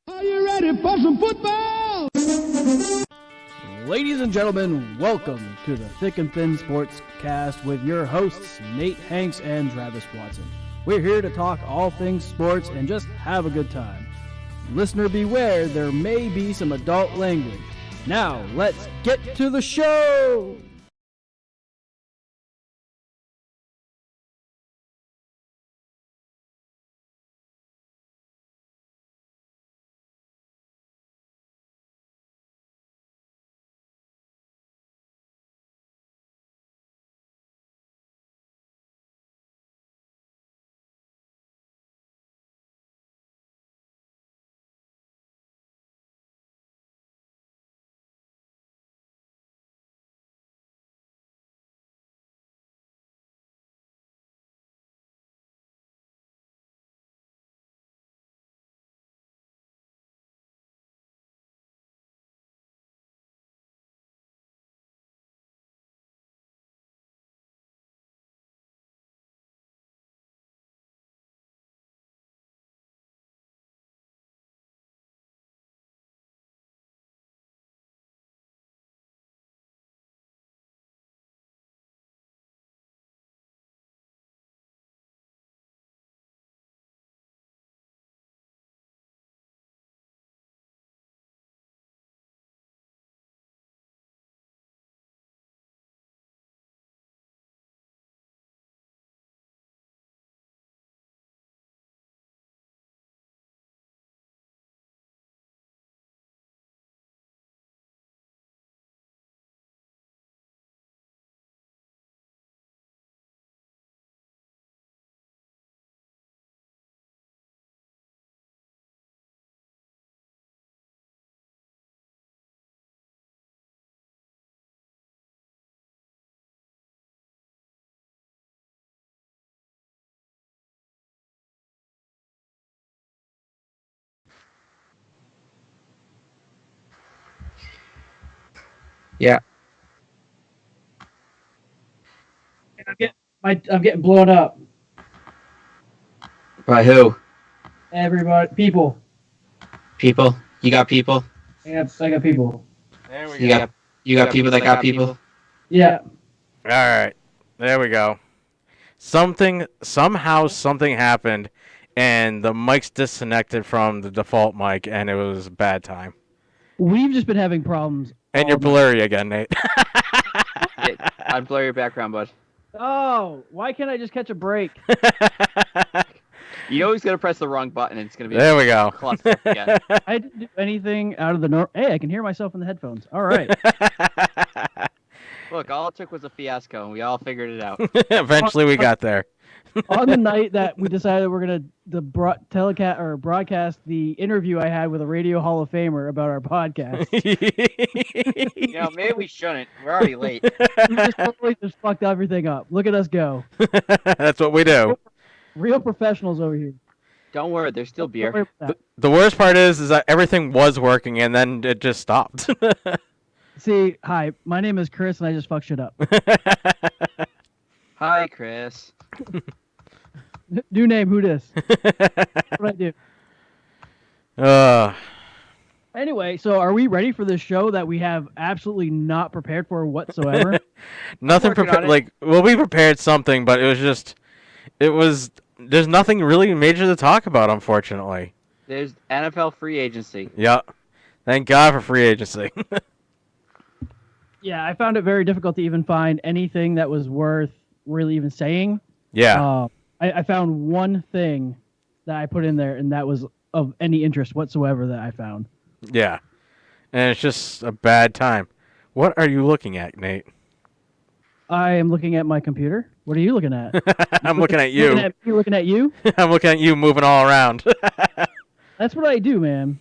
Are you ready for some football? Ladies and gentlemen, welcome to the Thick and Thin Sports Cast with your hosts, Nate Hanks and Travis Watson. We're here to talk all things sports and just have a good time. Listener beware, there may be some adult language. Now, let's get to the show! Yeah. I'm getting blown up. By who? Everybody, people. People? You got people? I got people. There we You go. got people that got people? Yeah. All right. There we go. Somehow something happened, and the mic's disconnected from the default mic, and it was a bad time. We've just been having problems. And you're blurry again, Nate. I'd blur your background, bud. Oh, why can't I just catch a break? You always gotta press the wrong button, and it's gonna be There we go. cluster again. I didn't do anything out of the norm. Hey, I can hear myself in the headphones. All right. Look, all it took was a fiasco, and we all figured it out. Eventually, we got there. On the night that we decided we're gonna broadcast the interview I had with a Radio Hall of Famer about our podcast, Maybe we shouldn't. We're already late. we just totally just fucked everything up. Look at us go. That's what we do. Real professionals over here. Don't worry, there's still Don't worry beer. about that. The worst part is that everything was working, and then it just stopped. See, hi, my name is Chris, and I just fucked shit up. Hi, Chris. New name, who dis? What I do? Anyway, so are we ready for this show that we have absolutely not prepared for whatsoever? Nothing working on prepared. it. Like, well, we prepared something, but there's nothing really major to talk about, unfortunately. There's NFL free agency. Yeah. Thank God for free agency. Yeah, I found it very difficult to even find anything that was worth really even saying. Yeah. I found one thing that I put in there, and that was of any interest whatsoever that I found. Yeah. And it's just a bad time. What are you looking at, Nate? I am looking at my computer. What are you looking at? I'm looking at you. Looking at you? I'm looking at you moving all around. That's what I do, man.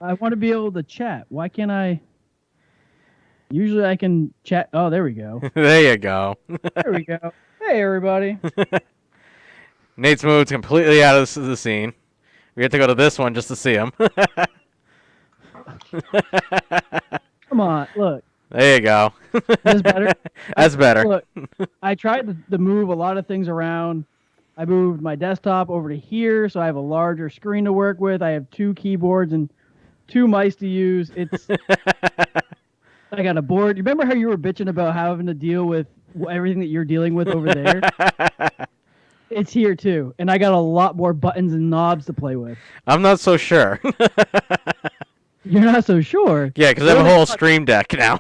I want to be able to chat. Why can't I? Usually I can chat. Oh, there we go. There you go. There we go. Hey, everybody. Nate's moved completely out of the scene. We have to go to this one just to see him. Come on, look. There you go. That's better. That's better. Look, I tried to move a lot of things around. I moved my desktop over to here, so I have a larger screen to work with. I have 2 keyboards and 2 mice to use. I got a board. You remember how you were bitching about having to deal with everything that you're dealing with over there? It's here too, and I got a lot more buttons and knobs to play with. I'm not so sure. You're not so sure? Yeah, because I have a whole Stream Deck now.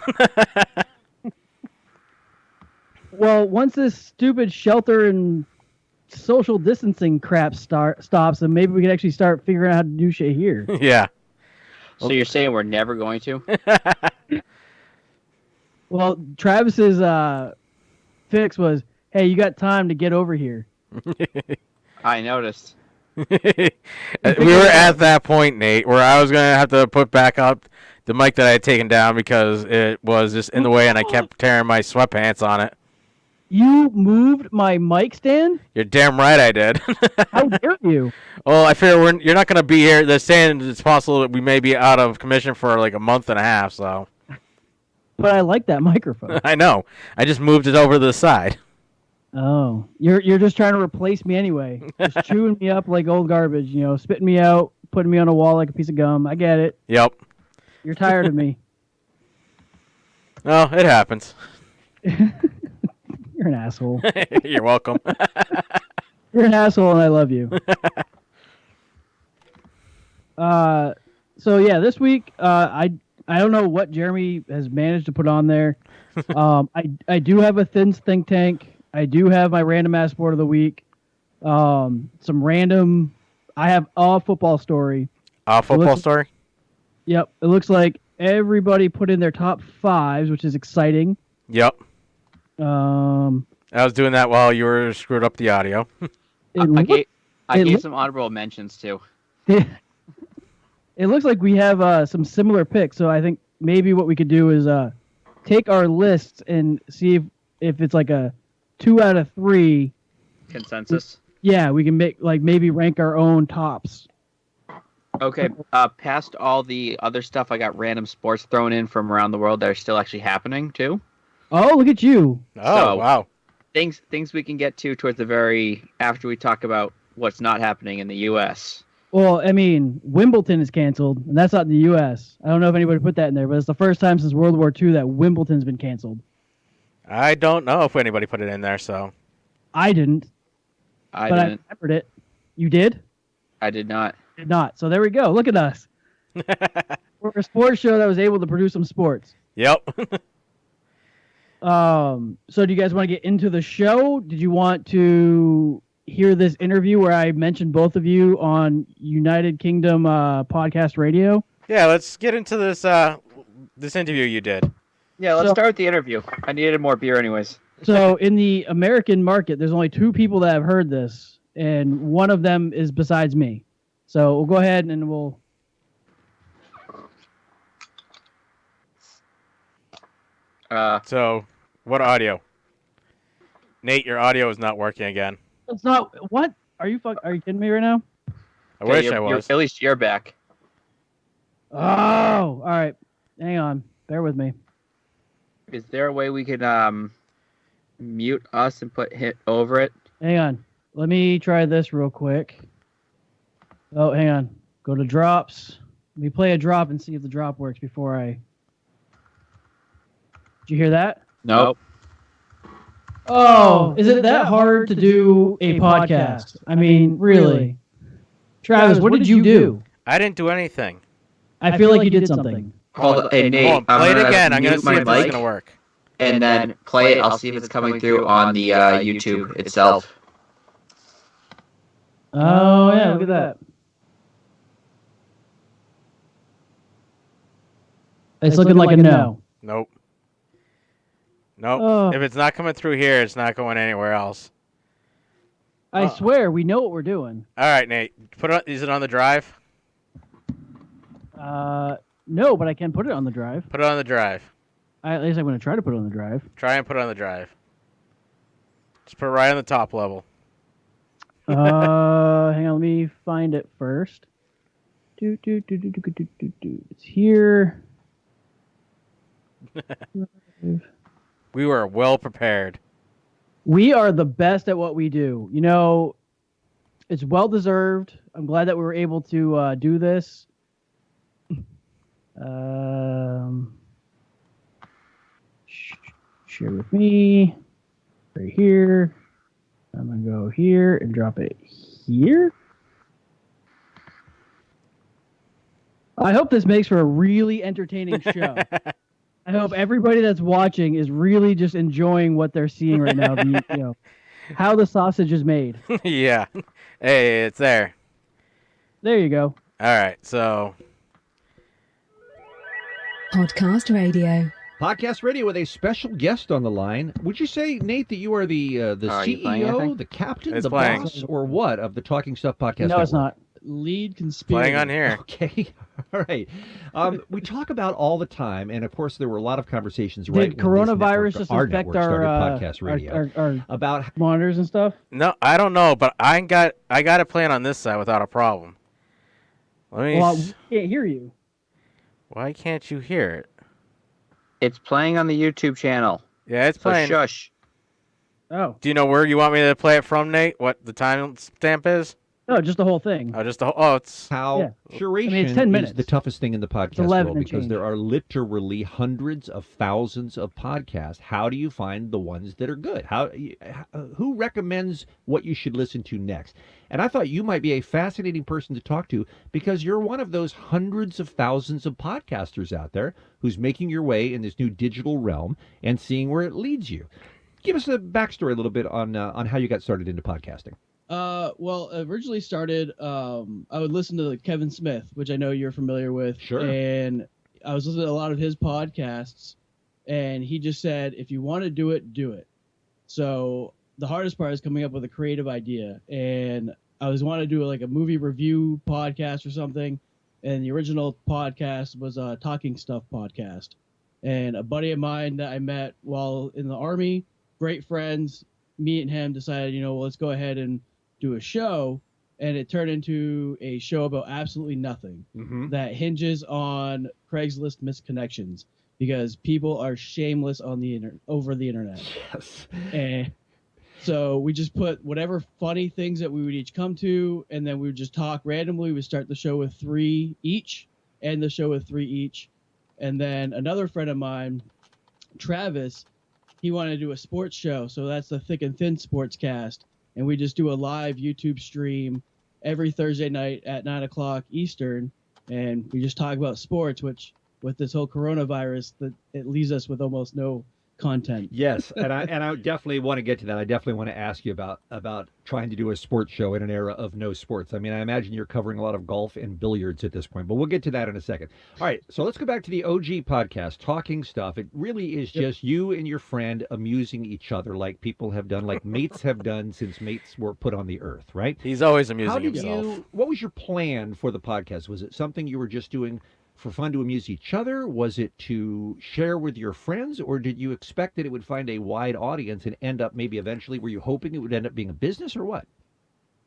Well, once this stupid shelter and social distancing crap stops, then maybe we can actually start figuring out how to do shit here. Yeah. So you're saying we're never going to? Well, Travis's fix was, hey, you got time to get over here. I noticed. We were at that point, Nate, where I was going to have to put back up the mic that I had taken down because it was just in the way and I kept tearing my sweatpants on it. You moved my mic stand? You're damn right I did. How dare you? Well, I figure you're not going to be here. They're saying it's possible that we may be out of commission for like a month and a half, so. But I like that microphone. I know. I just moved it over to the side. Oh, you're just trying to replace me anyway. Just chewing me up like old garbage, spitting me out, putting me on a wall like a piece of gum. I get it. Yep. You're tired of me. Oh, it happens. You're an asshole. You're welcome. You're an asshole, and I love you. So yeah, this week I don't know what Jeremy has managed to put on there. I do have a Thins think tank. I do have my random ass sport of the week. Some random. I have a football story. A football story? Yep. It looks like everybody put in their top 5s, which is exciting. Yep. I I was doing that while you were screwed up the audio. I gave some honorable mentions too. It looks like we have some similar picks, so I think maybe what we could do is take our lists and see if it's like a 2 out of 3 Consensus. Yeah, we can make maybe rank our own tops. Okay. Past all the other stuff, I got random sports thrown in from around the world that are still actually happening too. Oh, look at you! Oh, wow. Things we can get to towards the very after we talk about what's not happening in the U.S. Well, I mean, Wimbledon is canceled, and that's not in the U.S. I don't know if anybody put that in there, but it's the first time since World War II that Wimbledon's been canceled. I don't know if anybody put it in there, so. I didn't. I but didn't. I remembered it. You did? I did not. Did not. So there we go. Look at us. We're a sports show that was able to produce some sports. Yep. So do you guys want to get into the show? Did you want to hear this interview where I mentioned both of you on United Kingdom podcast radio? Yeah, let's get into this this interview you did. Yeah, let's start with the interview. I needed more beer anyways. So in the American market, there's only 2 people that have heard this, and one of them is besides me. So we'll go ahead and we'll... So, what audio? Nate, your audio is not working again. It's not... What? Are you kidding me right now? I wish I was. At least you're back. Oh, all right. Hang on. Bear with me. Is there a way we could mute us and put hit over it? Hang on. Let me try this real quick. Oh, hang on. Go to drops. Let me play a drop and see if the drop works before I... Did you hear that? Nope. Oh, is it that hard to do a podcast? I mean, really? Travis, what did you do? I didn't do anything. I feel like you did something. Hold on, hey, Nate. Hold on, play it again. I'm going to see if this is going to work. And then play it. I'll see if it's coming through on the YouTube itself. Oh, yeah, look at that. It's looking like a no. Nope. Nope. Oh. If it's not coming through here, it's not going anywhere else. I swear, we know what we're doing. All right, Nate. Is it on the drive? No, but I can put it on the drive. Put it on the drive. At least I'm going to try to put it on the drive. Try and put it on the drive. Just put it right on the top level. Hang on, let me find it first. It's here. We were well prepared. We are the best at what we do. You know, It's well deserved. I'm glad that we were able to do this. Share with me right here. I'm gonna go here and drop it here. I hope this makes for a really entertaining show. I hope everybody that's watching is really just enjoying what they're seeing right now. How the sausage is made. Yeah. Hey, it's there. There you go. All right, so Podcast radio. Podcast radio with a special guest on the line. Would you say, Nate, that you are the Are you playing CEO, anything? the captain, It's the playing. boss, or what of the Talking Stuff Podcast? No, it's Network? not. Lead conspiracy. playing on here. Okay, all right. We talk about all the time, and of course, there were a lot of conversations. Right, Did when this coronavirus network, just our infect network started our podcast radio our about monitors and stuff? No, I don't know, but I got it playing on this side without a problem. Let me. Well, we can't hear you. Why can't you hear it? It's playing on the YouTube channel. Yeah, it's So playing. shush. Oh, Do you know where you want me to play it from, Nate? What the time stamp is? no, just the whole thing. Oh, just the whole. Oh, it's. how Yeah. curation it's 10 is minutes. the toughest thing in the podcast 11 world and because change. there are literally hundreds of thousands of podcasts. How do you find the ones that are good? Who recommends what you should listen to next? And I thought you might be a fascinating person to talk to because you're one of those hundreds of thousands of podcasters out there who's making your way in this new digital realm and seeing where it leads you. Give us a backstory a little bit on how you got started into podcasting. Well, originally started, I would listen to Kevin Smith, which I know you're familiar with. Sure. And I was listening to a lot of his podcasts, and he just said, if you want to do it, do it. So the hardest part is coming up with a creative idea. And I was wanting to do like a movie review podcast or something. And the original podcast was a Talking Stuff podcast. And a buddy of mine that I met while in the Army, great friends, me and him decided, well, let's go ahead and do a show. And it turned into a show about absolutely nothing Mm-hmm. that hinges on Craigslist misconnections because people are shameless on the over the internet. Yes. And so we just put whatever funny things that we would each come to, and then we would just talk randomly. We start the show with 3 each, end the show with 3 each. And then another friend of mine, Travis, he wanted to do a sports show. So that's the Thick and Thin Sportscast. And we just do a live YouTube stream every Thursday night at 9 o'clock Eastern. And we just talk about sports, which with this whole coronavirus, that it leaves us with almost no content. Yes, and I definitely want to get to that. I definitely want to ask you about trying to do a sports show in an era of no sports. I mean, I imagine you're covering a lot of golf and billiards at this point, but we'll get to that in a second. All right, so let's go back to the OG podcast, Talking Stuff. It really is just you and your friend amusing each other like people have done, like mates have done since mates were put on the earth, right? He's always How amusing did himself. what was your plan for the podcast? Was it something you were just doing for fun to amuse each other? Was it to share with your friends, or did you expect that it would find a wide audience and end up maybe eventually, were you hoping it would end up being a business or what?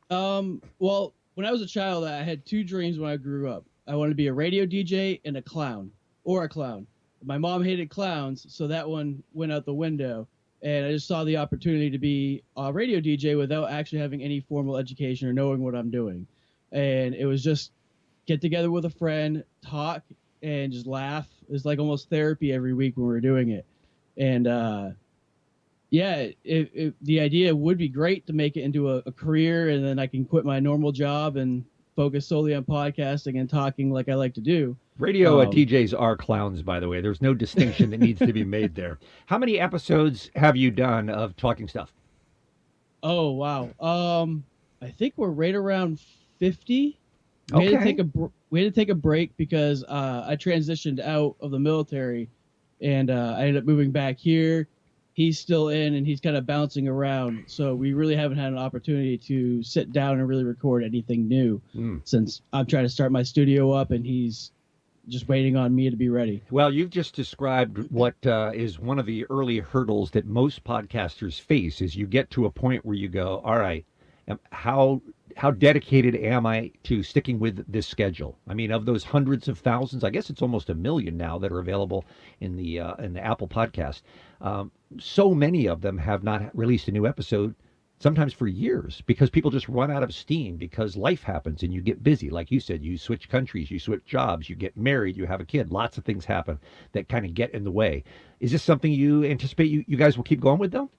Well, when I was a child, I had 2 dreams when I grew up. I wanted to be a radio DJ and a clown. My mom hated clowns, so that one went out the window. And I just saw the opportunity to be a radio DJ without actually having any formal education or knowing what I'm doing. And it was just get together with a friend, talk, and just laugh. It was like almost therapy every week when we were doing it. And the idea would be great to make it into a career, and then I can quit my normal job and focus solely on podcasting and talking like I like to do. Radio DJs are clowns, by the way. There's no distinction that needs to be made there. How many episodes have you done of Talking Stuff? Oh, wow. I think we're right around 50. We had to take a break because I transitioned out of the military, and I ended up moving back here. He's still in, and he's kind of bouncing around. So we really haven't had an opportunity to sit down and really record anything new since I'm trying to start my studio up, and he's just waiting on me to be ready. Well, you've just described what is one of the early hurdles that most podcasters face is you get to a point where you go, all right, how dedicated am I to sticking with this schedule? I mean, of those hundreds of thousands, I guess it's almost 1 million now that are available in the Apple Podcast. So many of them have not released a new episode sometimes for years, because people just run out of steam because life happens and you get busy. Like you said, you switch countries, you switch jobs, you get married, you have a kid. Lots of things happen that kind of get in the way. Is this something you anticipate you guys will keep going with, though?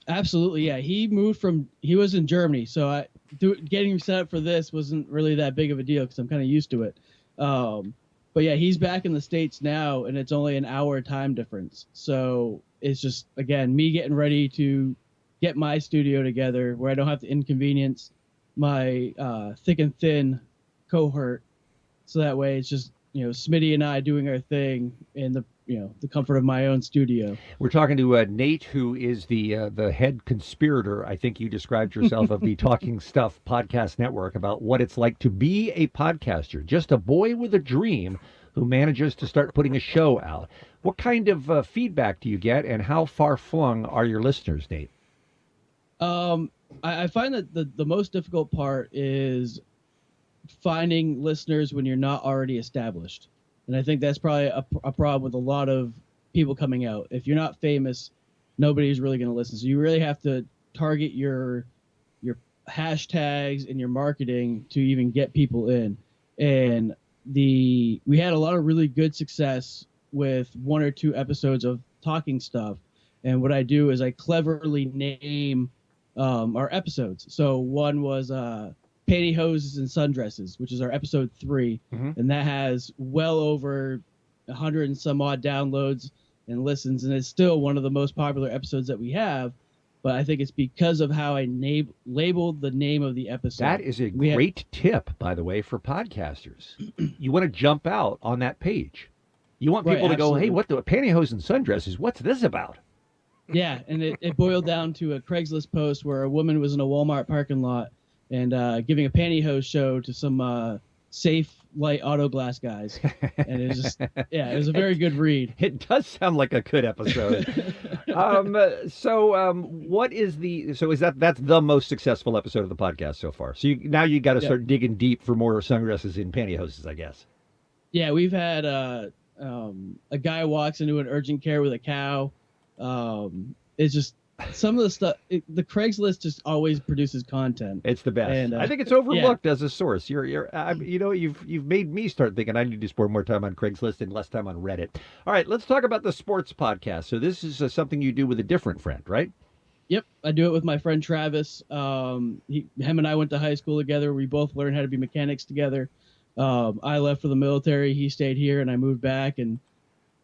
Absolutely, yeah. He was in Germany, so getting set up for this wasn't really that big of a deal because I'm kind of used to it. But yeah, he's back in the States now, and it's only an hour time difference. So it's just, again, me getting ready to get my studio together where I don't have to inconvenience my thick and thin cohort. So that way it's just, Smitty and I doing our thing in the comfort of my own studio. We're talking to Nate, who is the head conspirator, I think you described yourself, of the Talking Stuff podcast network, about what it's like to be a podcaster, just a boy with a dream who manages to start putting a show out. What kind of feedback do you get, and how far flung are your listeners, Nate? I find that the most difficult part is finding listeners when you're not already established. And I think that's probably a problem with a lot of people coming out. If you're not famous, nobody's really going to listen. So you really have to target your hashtags and your marketing to even get people in. And we had a lot of really good success with 1 or 2 episodes of Talking Stuff. And what I do is I cleverly name our episodes. So one was Pantyhoses and Sundresses, which is our episode 3, and that has well over 100 and some odd downloads and listens, and it's still one of the most popular episodes that we have. But I think it's because of how I labeled the name of the episode. That is a great tip, by the way, for podcasters. You want to jump out on that page. You want people to go, hey, what the Pantyhose and Sundresses? What's this about? Yeah, and it boiled down to a Craigslist post where a woman was in a Walmart parking lot and giving a pantyhose show to some safe light auto glass guys. And it was just, it was a very good read. It does sound like a good episode. That's the most successul episode of the podcast so far. So now you got to start digging deep for more sundresses and pantyhoses, I guess. Yeah, we've had a guy walks into an urgent care with a cow. It's just some of the stuff. The Craigslist just always produces content. It's the best. And, I think it's overlooked as a source. You've made me start thinking I need to spend more time on Craigslist and less time on Reddit. All right, let's talk about the sports podcast. So this is something you do with a different friend, right? Yep, I do it with my friend Travis. Him and I went to high school together. We both learned how to be mechanics together. I left for the military. He stayed here, and I moved back. And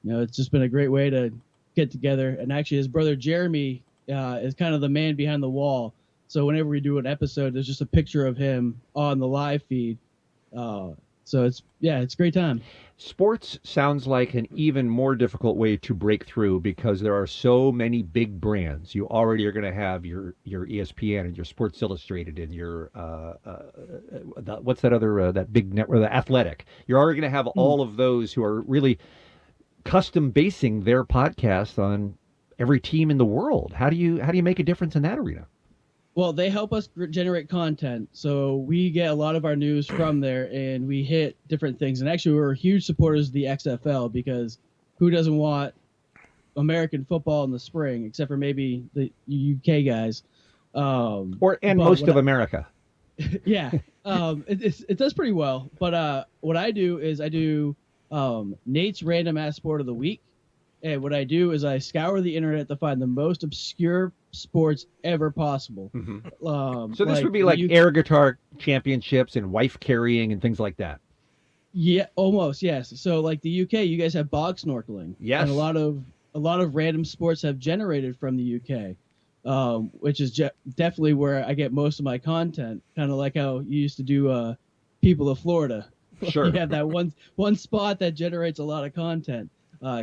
it's just been a great way to get together. And actually, his brother Jeremy is kind of the man behind the wall. So whenever we do an episode, there's just a picture of him on the live feed. So it's a great time. Sports sounds like an even more difficult way to break through because there are so many big brands. You already are going to have your ESPN and your Sports Illustrated and your what's that other that big network, The Athletic. You're already going to have all of those who are really custom basing their podcast on every team in the world. How do you make a difference in that arena? Well, they help us generate content, so we get a lot of our news from there, and we hit different things. And actually, we're huge supporters of the XFL because who doesn't want American football in the spring, except for maybe the UK guys, most of America. Yeah, it does pretty well. But what I do is I do Nate's Random Ass Sport of the Week. And what I do is I scour the internet to find the most obscure sports ever possible. So this would be like air guitar championships and wife carrying and things like that. Yeah, almost, yes. So like the UK, you guys have bog snorkeling. Yes. And a lot of random sports have generated from the UK, which is definitely where I get most of my content. Kind of like how you used to do People of Florida. Sure. You have that one spot that generates a lot of content.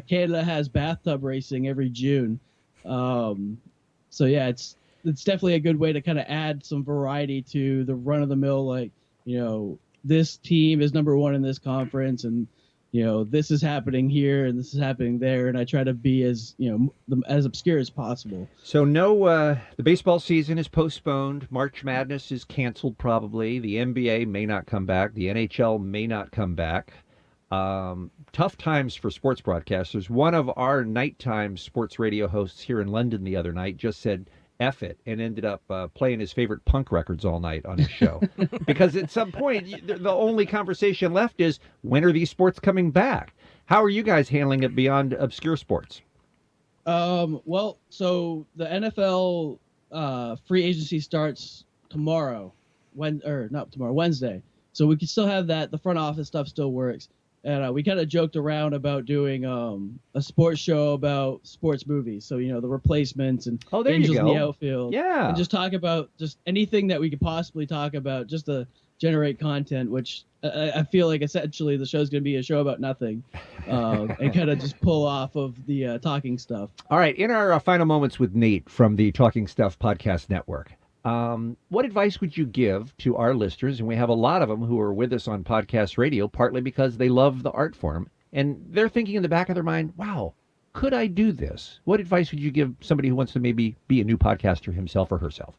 Canada has bathtub racing every June. So yeah, it's definitely a good way to kind of add some variety to the run of the mill. Like, this team is number 1 in this conference, and this is happening here and this is happening there. And I try to be as as obscure as possible. So the baseball season is postponed. March Madness is canceled probably. The NBA may not come back. The NHL may not come back. Tough times for sports broadcasters. One of our nighttime sports radio hosts here in London the other night just said F it and ended up playing his favorite punk records all night on his show. Because at some point, the only conversation left is, when are these sports coming back? How are you guys handling it beyond obscure sports? Well, so the NFL free agency starts tomorrow, not tomorrow, Wednesday. So we can still have that. The front office stuff still works. And we kind of joked around about doing a sports show about sports movies. So, The Replacements and Oh, there you Angels in go. the Outfield. Yeah. And just talk about just anything that we could possibly talk about just to generate content, which I feel like essentially the show's going to be a show about nothing and kind of just pull off of the talking stuff. All right. In our final moments with Nate from the Talking Stuff Podcast Network, what advice would you give to our listeners? And we have a lot of them who are with us on podcast radio, partly because they love the art form. And they're thinking in the back of their mind, wow, could I do this? What advice would you give somebody who wants to maybe be a new podcaster himself or herself?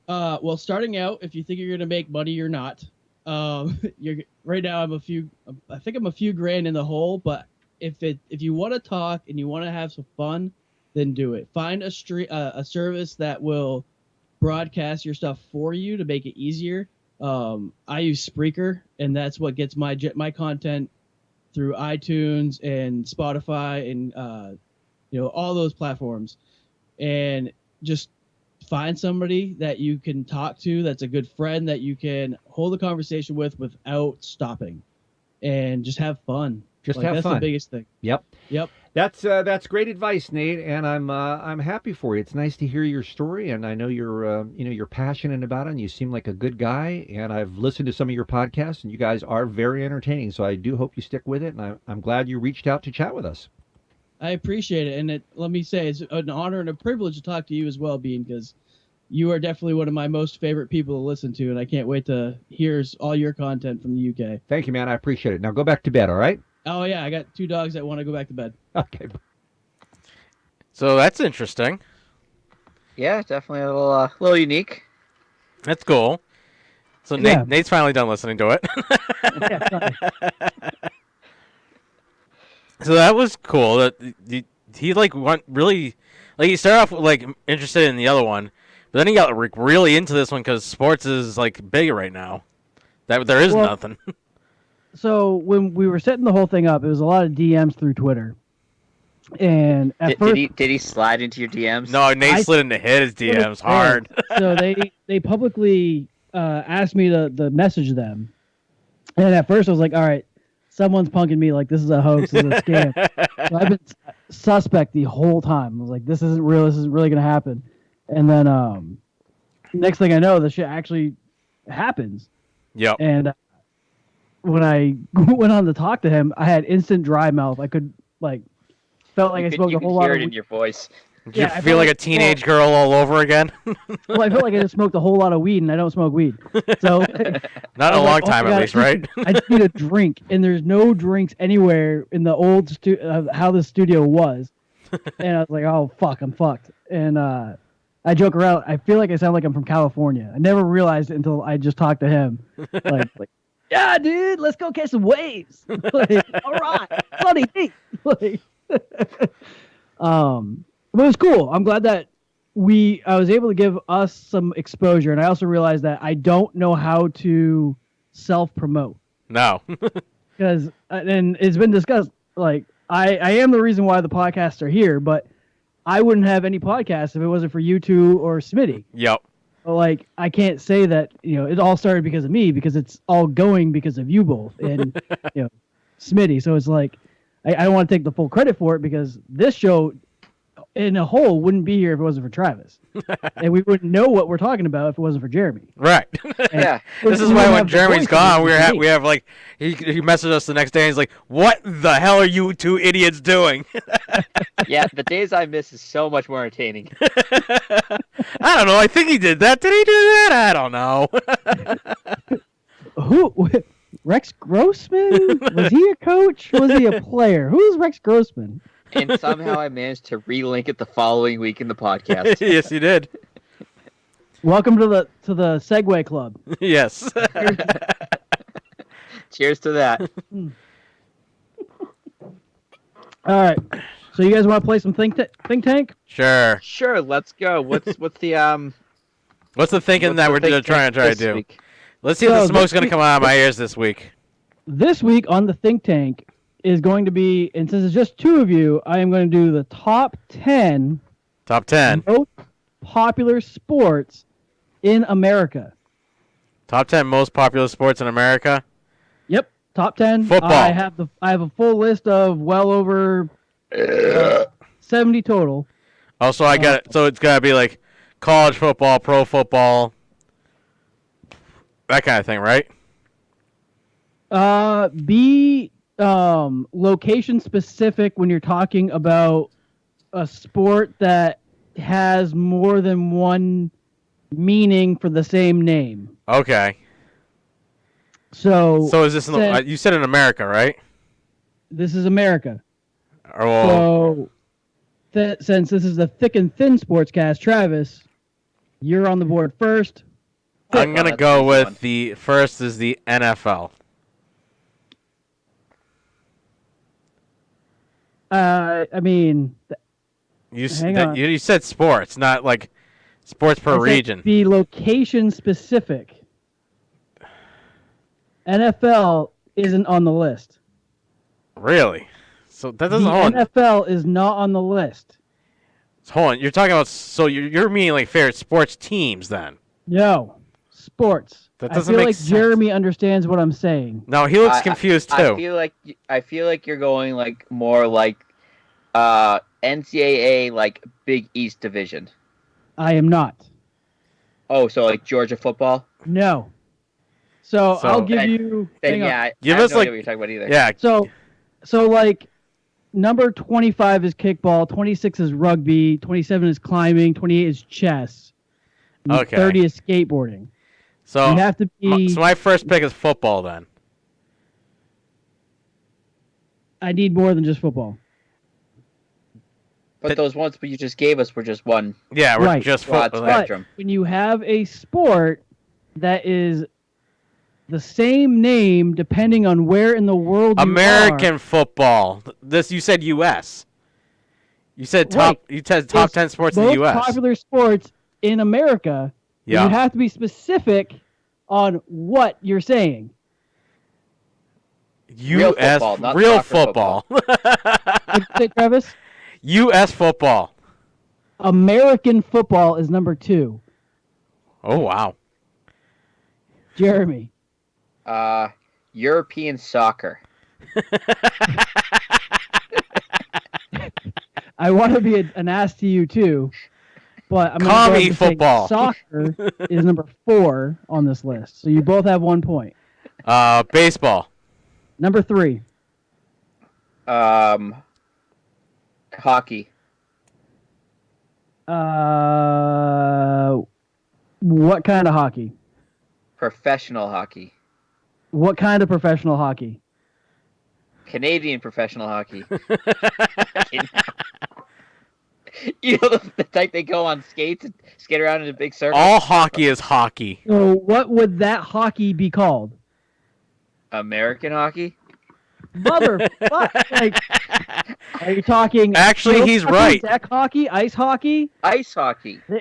Well, starting out, if you think you're going to make money, you're not. You're right now. I think I'm a few grand in the hole. But if you want to talk and you want to have some fun, then do it. Find a service that will broadcast your stuff for you to make it easier. I use Spreaker, and that's what gets my content through iTunes and Spotify and all those platforms. And just find somebody that you can talk to, that's a good friend that you can hold a conversation with without stopping, and just have fun. Have that's fun. the biggest thing. Yep. That's great advice, Nate, and I'm happy for you. It's nice to hear your story, and I know you're passionate about it, and you seem like a good guy. And I've listened to some of your podcasts, and you guys are very entertaining. So I do hope you stick with it, and I'm glad you reached out to chat with us. I appreciate it, and let me say it's an honor and a privilege to talk to you as well, Bean, because you are definitely one of my most favorite people to listen to, and I can't wait to hear all your content from the UK. Thank you, man. I appreciate it. Now go back to bed, all right? Oh, yeah, I got 2 dogs that want to go back to bed. Okay. So that's interesting. Yeah, definitely a little unique. That's cool. So Yeah. Nate's finally done listening to it. Yeah, sorry. So that was cool. That he went really, he started off interested in the other one, but then he got really into this one because sports is big right now. That there is nothing. So when we were setting the whole thing up, it was a lot of DMs through Twitter. And at first, Did he slide into your DMs? No, Nate slid into his DMs hard. So they publicly asked me to message them. And at first I was like, all right, someone's punking me like this is a hoax, this is a scam. So I've been suspect the whole time. I was like, this isn't real, this isn't really going to happen. And then next thing I know, the shit actually happens. Yep. And when I went on to talk to him, I had instant dry mouth. I could felt like I smoked a whole lot hear of it in weed. your voice. Did you Yeah, I feel felt like a like- teenage girl all over again? Well, I felt like I just smoked a whole lot of weed, and I don't smoke weed. So Not in I a was long like, time, oh my at God, least, right? I just need a drink, and there's no drinks anywhere in the old how the studio was. And I was like, oh fuck, I'm fucked. And I joke around. I feel like I sound like I'm from California. I never realized it until I just talked to him. Like yeah, dude, let's go catch some waves. All right, funny neat. But it was cool. I'm glad that I was able to give us some exposure, and I also realized that I don't know how to self-promote No. because, and it's been discussed. I am the reason why the podcasts are here, but I wouldn't have any podcasts if it wasn't for you two or Smitty. Yep. But, I can't say that it all started because of me, because it's all going because of you both and Smitty. So it's I don't want to take the full credit for it, because this show in a whole wouldn't be here if it wasn't for Travis, and we wouldn't know what we're talking about if it wasn't for Jeremy. Right. Yeah. This is why when Jeremy's gone, we have he messaged us the next day and he's like, "What the hell are you two idiots doing?" Yeah, the days I miss is so much more entertaining. I don't know. I think he did that. Did he do that? I don't know. Who? Rex Grossman? Was he a coach? Was he a player? Who's Rex Grossman? And somehow I managed to relink it the following week in the podcast. Yes, he did. Welcome to the Segway Club. Yes. Cheers to that. All right. So you guys want to play some think tank? Sure. Sure, let's go. What's the What's the thinking what's that the we're think trying tank to this do? week? Let's see if So the smoke's this going to come out of my ears this week. This week on the think tank is going to be, and since it's just two of you, I am going to do the top 10 Top 10. most popular sports in America. Top 10 most popular sports in America. Yep, top 10. Football. I have a full list of well over 70 total. Also, I got it. So it's got to be like college football, pro football, that kind of thing, right? Be location specific when you're talking about a sport that has more than one meaning for the same name. Okay. So So is this you said in America, right? this is America. Or well, So since this is a thick and thin sportscast, Travis, you're on the board first. I'm going to that's go an easy with one. the first is the NFL. I mean, Hang on. You said sports, not like sports per I said region. be location specific. NFL isn't on the list. Really? So that The doesn't hold on. NFL is not on the list. Hold on. You're talking about you're meaning like favorite sports teams then. No, sports. That I doesn't feel make like sense. Jeremy understands what I'm saying. No, he looks confused too. I feel like you're going like more like NCAA like Big East Division. I am not. Oh, so like Georgia football? No. So I'll give then- you. Then hang on. yeah, Give I have us, no like- idea what you're talking about either. Yeah. So like number 25 is kickball, 26 is rugby, 27 is climbing, 28 is chess, and Okay. 30 is skateboarding. So You have to be. so my first pick is football then. I need more than just football. But those ones you just gave us were just one Yeah, we're Right. just broad football. spectrum. When you have a sport that is the same name depending on where in the world you American are, football. This you said U.S. You said top. Right. You said top It's 10 sports in the most U.S. popular sports in America. Yeah. You have to be specific on what you're saying. Real U.S. football, not real soccer football. What'd you say, Travis? U.S. football. American football is number 2. Oh wow. Jeremy. European soccer. I want to be an ass to you too, but I'm going Call to me football. Soccer is number 4 on this list, so you both have 1 point. Baseball. Number 3. Hockey. What kind of hockey? Professional hockey. What kind of professional hockey? Canadian professional hockey. You know the type they go on skates and skate around in a big circle? All hockey is hockey. So what would that hockey be called? American hockey? Motherfucker! Like, are you talking? Actually, field he's hockey, right. Deck hockey, ice hockey. Ice hockey. You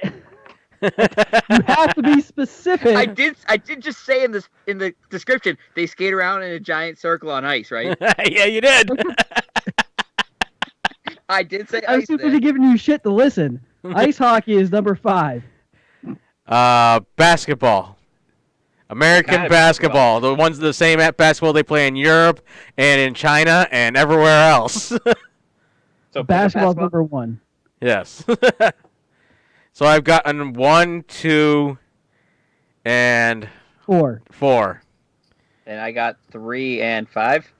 have to be specific. I did just say in the description they skate around in a giant circle on ice, right? Yeah, you did. I did say I'm ice. too there. busy giving you shit to listen. Ice hockey is number 5. Basketball. American kind of basketball. The ones the same at basketball they play in Europe and in China and everywhere else. So Basketball's number 1. Yes. So I've gotten 1, 2, and 4. 4. And I got 3 and 5.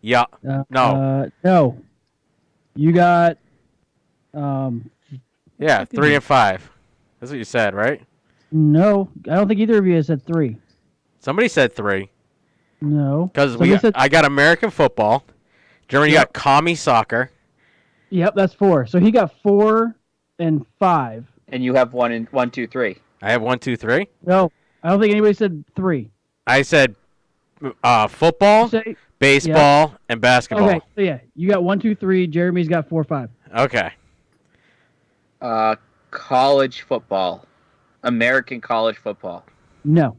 Yeah. No. No. You got. Yeah, 3 and 5. That's what you said, right? No, I don't think either of you has said 3. Somebody said 3. No. Because Somebody said- I got American football. Germany Yep. got commie soccer. Yep, that's 4. So he got 4 and 5. And you have 1, 2, 3. I have 1, 2, 3. No, I don't think anybody said 3. I said football, Say baseball, and basketball. Okay, so yeah, you got 1, 2, 3. Jeremy's got 4, 5. Okay. College football. American college football. No.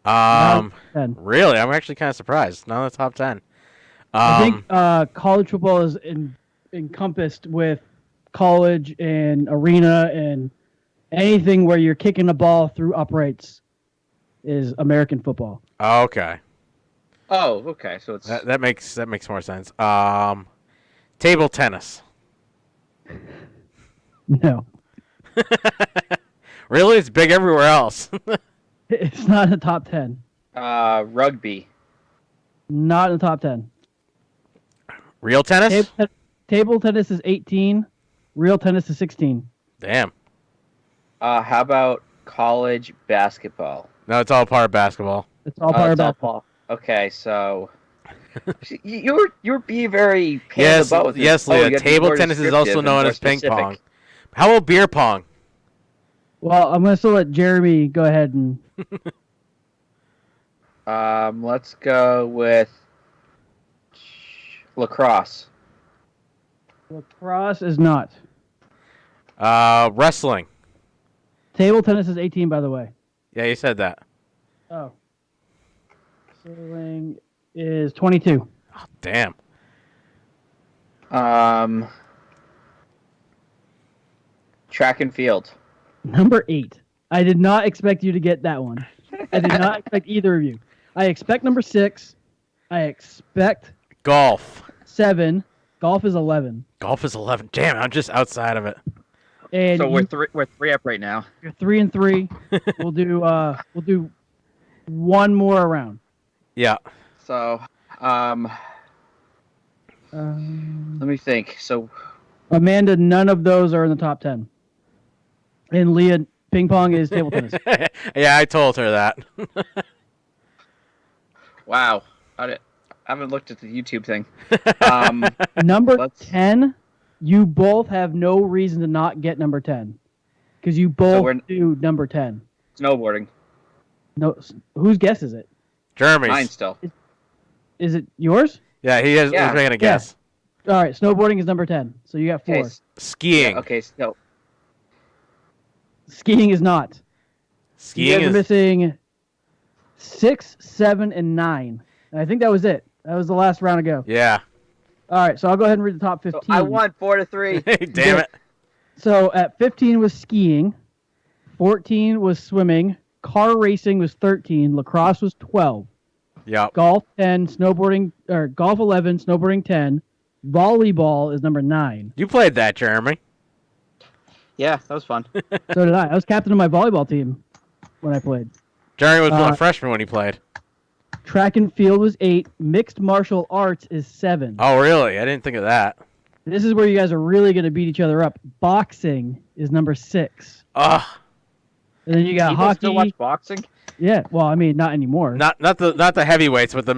Not 10. Really? I'm actually kind of surprised. Not in the top 10. I think college football is encompassed with college and arena and anything where you're kicking the ball through uprights is American football. Okay. Oh, okay. So it's That makes more sense. Table tennis. No. Really? It's big everywhere else. It's not in the top 10. rugby. Not in the top 10. Real tennis? Table tennis is 18. Real tennis is 16. Damn. How about college basketball? No, it's all part of basketball. It's all part of It's all basketball. Okay, so you're being very Yes, about with yes, this. Oh, Leah. you gotta be Table more tennis is descriptive also and known more as ping specific. pong. How about beer pong? Well, I'm going to still let Jeremy go ahead and... Let's go with lacrosse. Lacrosse is not. Wrestling. Table tennis is 18, by the way. Yeah, you said that. Oh. Sailing is 22. Oh, damn. Track and field. Number 8. I did not expect you to get that one. I did not expect either of you. I expect number 6. I expect Golf. 7. Golf is 11. Golf is 11. Damn, I'm just outside of it. And So we're three up right now. you're 3 and 3. We'll do one more round. Yeah. So let me think. So Amanda, none of those are in the top 10. And Leah, ping pong is table tennis. Yeah, I told her that. wow, I haven't looked at the YouTube thing. Number Let's- 10, you both have no reason to not get number 10. Because you both we're- do number 10. Snowboarding. No, whose guess is it? Jeremy's. Mine still. Is it yours? Yeah, he's Yeah. making a guess. All right, snowboarding is number 10. So you got 4. Okay. Skiing. Okay. So Skiing is not. You Skiing guys are is. missing 6, 7, and 9. And I think that was it. That was the last round to go. Yeah. All right, so I'll go ahead and read the top 15. I won 4-3. Damn it. So at 15 was skiing, 14 was swimming, car racing was 13, lacrosse was 12, Yep. golf 10, snowboarding or golf 11, snowboarding 10, volleyball is number 9. You played that, Jeremy. Yeah, that was fun. So did I. I was captain of my volleyball team when I played. Jeremy was a Uh, freshman when he played. Track and field was 8, mixed martial arts is 7. Oh, really? I didn't think of that. This is where you guys are really going to beat each other up. Boxing is number 6. Ugh. And then you got People hockey. still watch boxing? Yeah, well, I mean, not anymore. Not the heavyweights, but the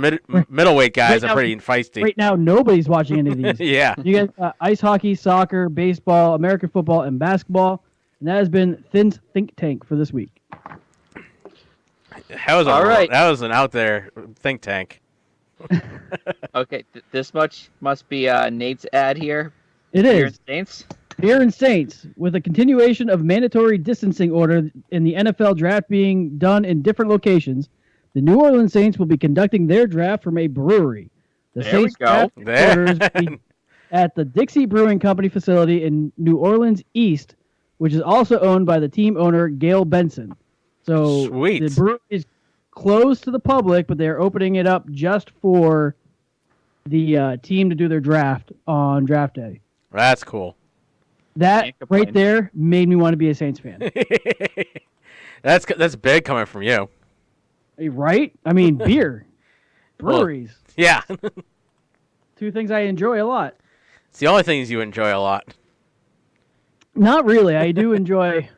middleweight guys Right are now- pretty feisty. Right now, nobody's watching any of these. Yeah. You guys, ice hockey, soccer, baseball, American football, and basketball. And that has been Finn's Think Tank for this week. That was All right. That was an out there think tank. Okay, this much must be Nate's ad here. It Here in is. Saints. Here in Saints, with a continuation of mandatory distancing order in the NFL draft being done in different locations, the New Orleans Saints will be conducting their draft from a brewery. The There we Saints go. draft There. headquarters will be at the Dixie Brewing Company facility in New Orleans East, which is also owned by the team owner Gail Benson. So Sweet. the brewery is closed to the public, but they're opening it up just for the team to do their draft on draft day. That's cool. That Can't complain. right there made me want to be a Saints fan. That's big coming from you. Right? I mean, beer, breweries, Yeah. 2 things I enjoy a lot. It's the only things you enjoy a lot. Not really. I do enjoy,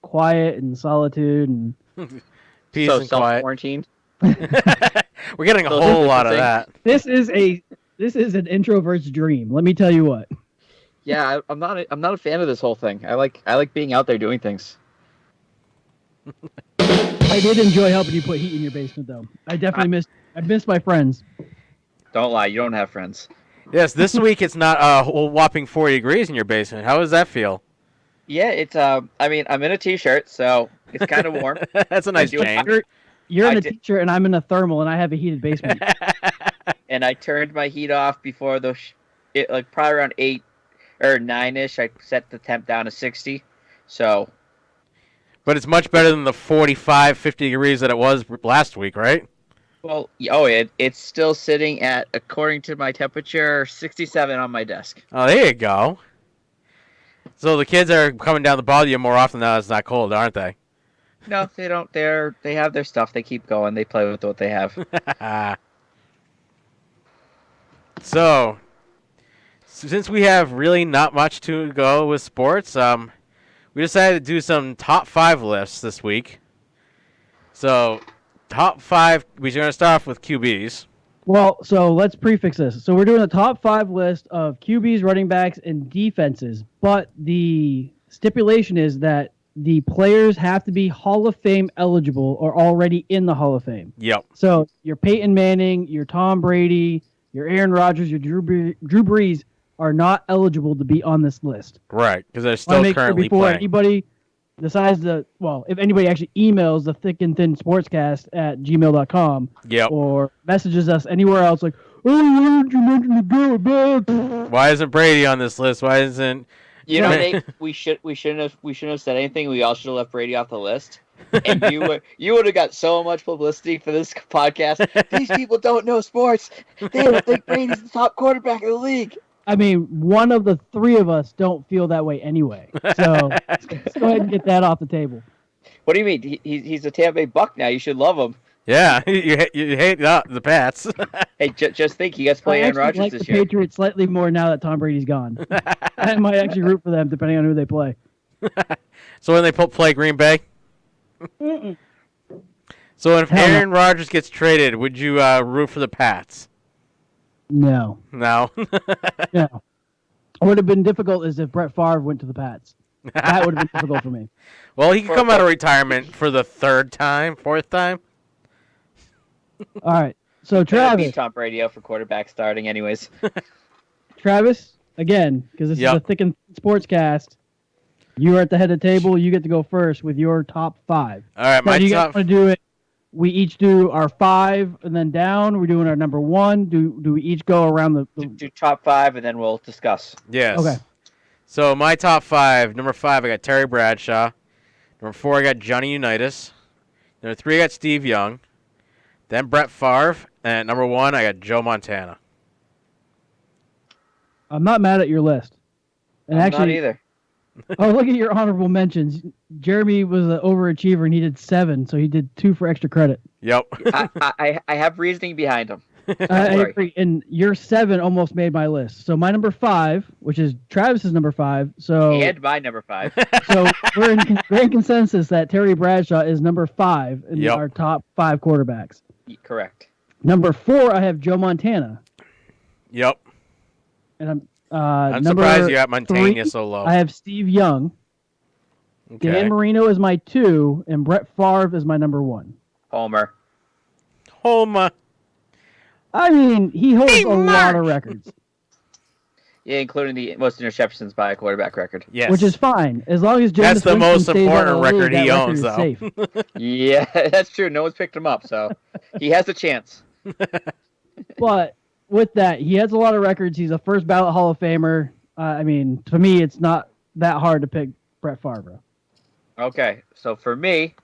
quiet and solitude and Peace So and quiet. self-quarantined. We're getting a So whole lot of distancing. that. this is an introvert's dream. Let me tell you what. Yeah, I'm not a fan of this whole thing. I like being out there doing things. I did enjoy helping you put heat in your basement, though. I definitely missed my friends. Don't lie, you don't have friends. Yes, this week it's not a whole whopping 40 degrees in your basement. How does that feel? Yeah, it's I mean, I'm in a t-shirt, so it's kind of warm. That's a nice do- change. You're in I a did- t-shirt, and I'm in a thermal, and I have a heated basement. And I turned my heat off before like probably around 8 or 9ish. I set the temp down to 60. So, But it's much better than the 45, 50 degrees that it was last week, right? well, it's still sitting at, according to my temperature, 67 on my desk. Oh, there you go. So the kids are coming down to bother you more often now it's not cold, aren't they? No, they don't. They have their stuff. They keep going. They play with what they have. So, since we have really not much to go with sports, we decided to do some top 5 lists this week. So, top 5, we're going to start off with QBs. Well, so let's prefix this. So we're doing a top 5 list of QBs, running backs, and defenses. But the stipulation is that the players have to be Hall of Fame eligible or already in the Hall of Fame. Yep. So your Peyton Manning, your Tom Brady, your Aaron Rodgers, your Drew Brees are not eligible to be on this list. Right, because they're I still make sure currently before playing. anybody decides to, well, if anybody actually emails the Thick and Thin Sportscast at gmail.com Yep. or messages us anywhere else like, oh, why did you mention the girl about? Why isn't Brady on this list? Why isn't... You know, Yeah. Nate, we shouldn't have said anything. We all should have left Brady off the list. And you would have got so much publicity for this podcast. These people don't know sports. They don't think Brady's the top quarterback of the league. I mean, one of the 3 of us don't feel that way anyway. So let's go ahead and get that off the table. What do you mean? He's a Tampa Bay Buck now. You should love him. Yeah, you hate the Pats. Hey, just think, he gets to play I Aaron actually Rodgers like this the year. Patriots slightly more now that Tom Brady's gone. I might actually root for them depending on who they play. So when they play Green Bay? So if Hell no. Aaron Rodgers gets traded, would you root for the Pats? No. No. No. What would have been difficult is if Brett Favre went to the Pats. That would have been difficult for me. Well, he could come out of retirement for the 4th time. All right. So Beat Travis, Tom Brady out for quarterback starting, anyways. again, because this Yep. is a Thick and Sportscast, you are at the head of the table. You get to go first with your top 5. All right, Now, my do you guys top. want to do it? We each do our 5 and then down. We're doing our number 1. Do we each go around the Do top 5, and then we'll discuss. Yes. Okay. So my top 5. Number 5, I got Terry Bradshaw. Number 4, I got Johnny Unitas. Number 3, I got Steve Young. Then Brett Favre. And at number 1, I got Joe Montana. I'm not mad at your list. And I'm actually, not either. oh, look at your honorable mentions. Jeremy was an overachiever and he did 7, so he did 2 for extra credit. Yep. I have reasoning behind him. I Sorry. agree. And your 7 almost made my list. So my number 5, which is Travis's number 5. So And my number 5. so we're in great consensus that Terry Bradshaw is number 5 in Yep. our top 5 quarterbacks. Correct. Number 4, I have Joe Montana, Yep. and I'm number surprised you got Montana 3, so low. I have Steve Young. Okay. Dan Marino is my 2, and Brett Favre is my number 1. Homer. Home. I mean, he holds Hey, a lot Mark! of records, Yeah, including the most interceptions by a quarterback record. Yes. which is fine as long as Jameis That's the Winston most stays important out of the record league, he that owns, is though. safe. Yeah, that's true. No one's picked him up, so he has a chance. But with that, he has a lot of records. He's a first ballot Hall of Famer. I mean, to me, it's not that hard to pick Brett Favre. Okay, so for me,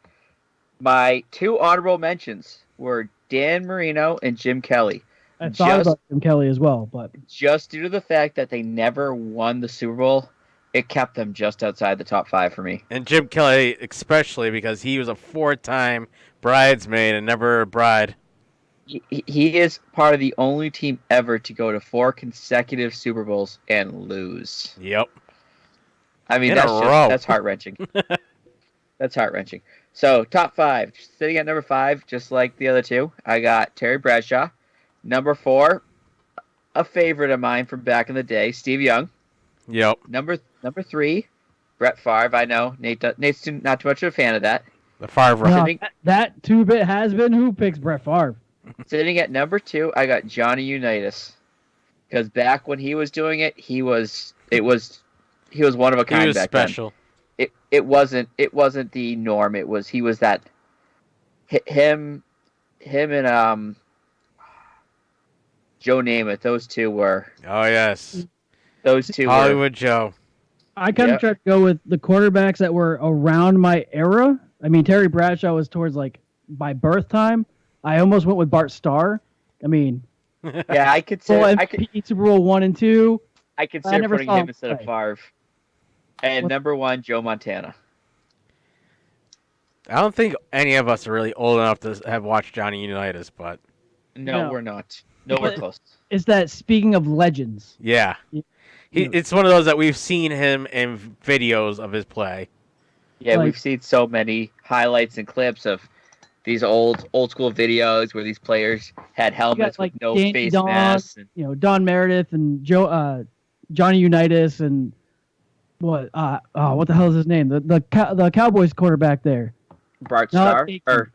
my 2 honorable mentions were Dan Marino and Jim Kelly. I thought Just- about Jim Kelly as well, but Just due to the fact that they never won the Super Bowl, it kept them just outside the top 5 for me. And Jim Kelly, especially because he was a 4-time bridesmaid and never a bride. He is part of the only team ever to go to 4 consecutive Super Bowls and lose. Yep. I mean, In a row. that's heart-wrenching. That's heart-wrenching. So, top 5. Sitting at number 5, just like the other 2, I got Terry Bradshaw. Number 4, a favorite of mine from back in the day, Steve Young. Yep. Number 3, Brett Favre. I know Nate's not too much of a fan of that. The Favre. No, Sitting- that 2-bit has been who picks Brett Favre. Sitting at number 2, I got Johnny Unitas. Because back when he was doing it, he was one of a kind He was back special. then. It wasn't the norm. He was that him and Joe Namath. Those two were Oh yes, Hollywood Joe. I kind of Yep. tried to go with the quarterbacks that were around my era. I mean, Terry Bradshaw was towards like my birth time. I almost went with Bart Starr. I mean, Yeah, I could full say MVP, Super Bowl 1 and 2. I I consider never putting saw him him instead of play. Favre. And What- number 1, Joe Montana. I don't think any of us are really old enough to have watched Johnny Unitas, but No, No. we're not. Nowhere But- close. It's that speaking of legends. yeah, You- it's one of those that we've seen him in videos of his play. Yeah, Like- we've seen so many highlights and clips of these old school videos where these players had helmets like, with no Danny face Don, masks. And Don Meredith and Johnny Unitas and what the hell is his name? The Cowboys quarterback there. Bart No, Starr Aiken. or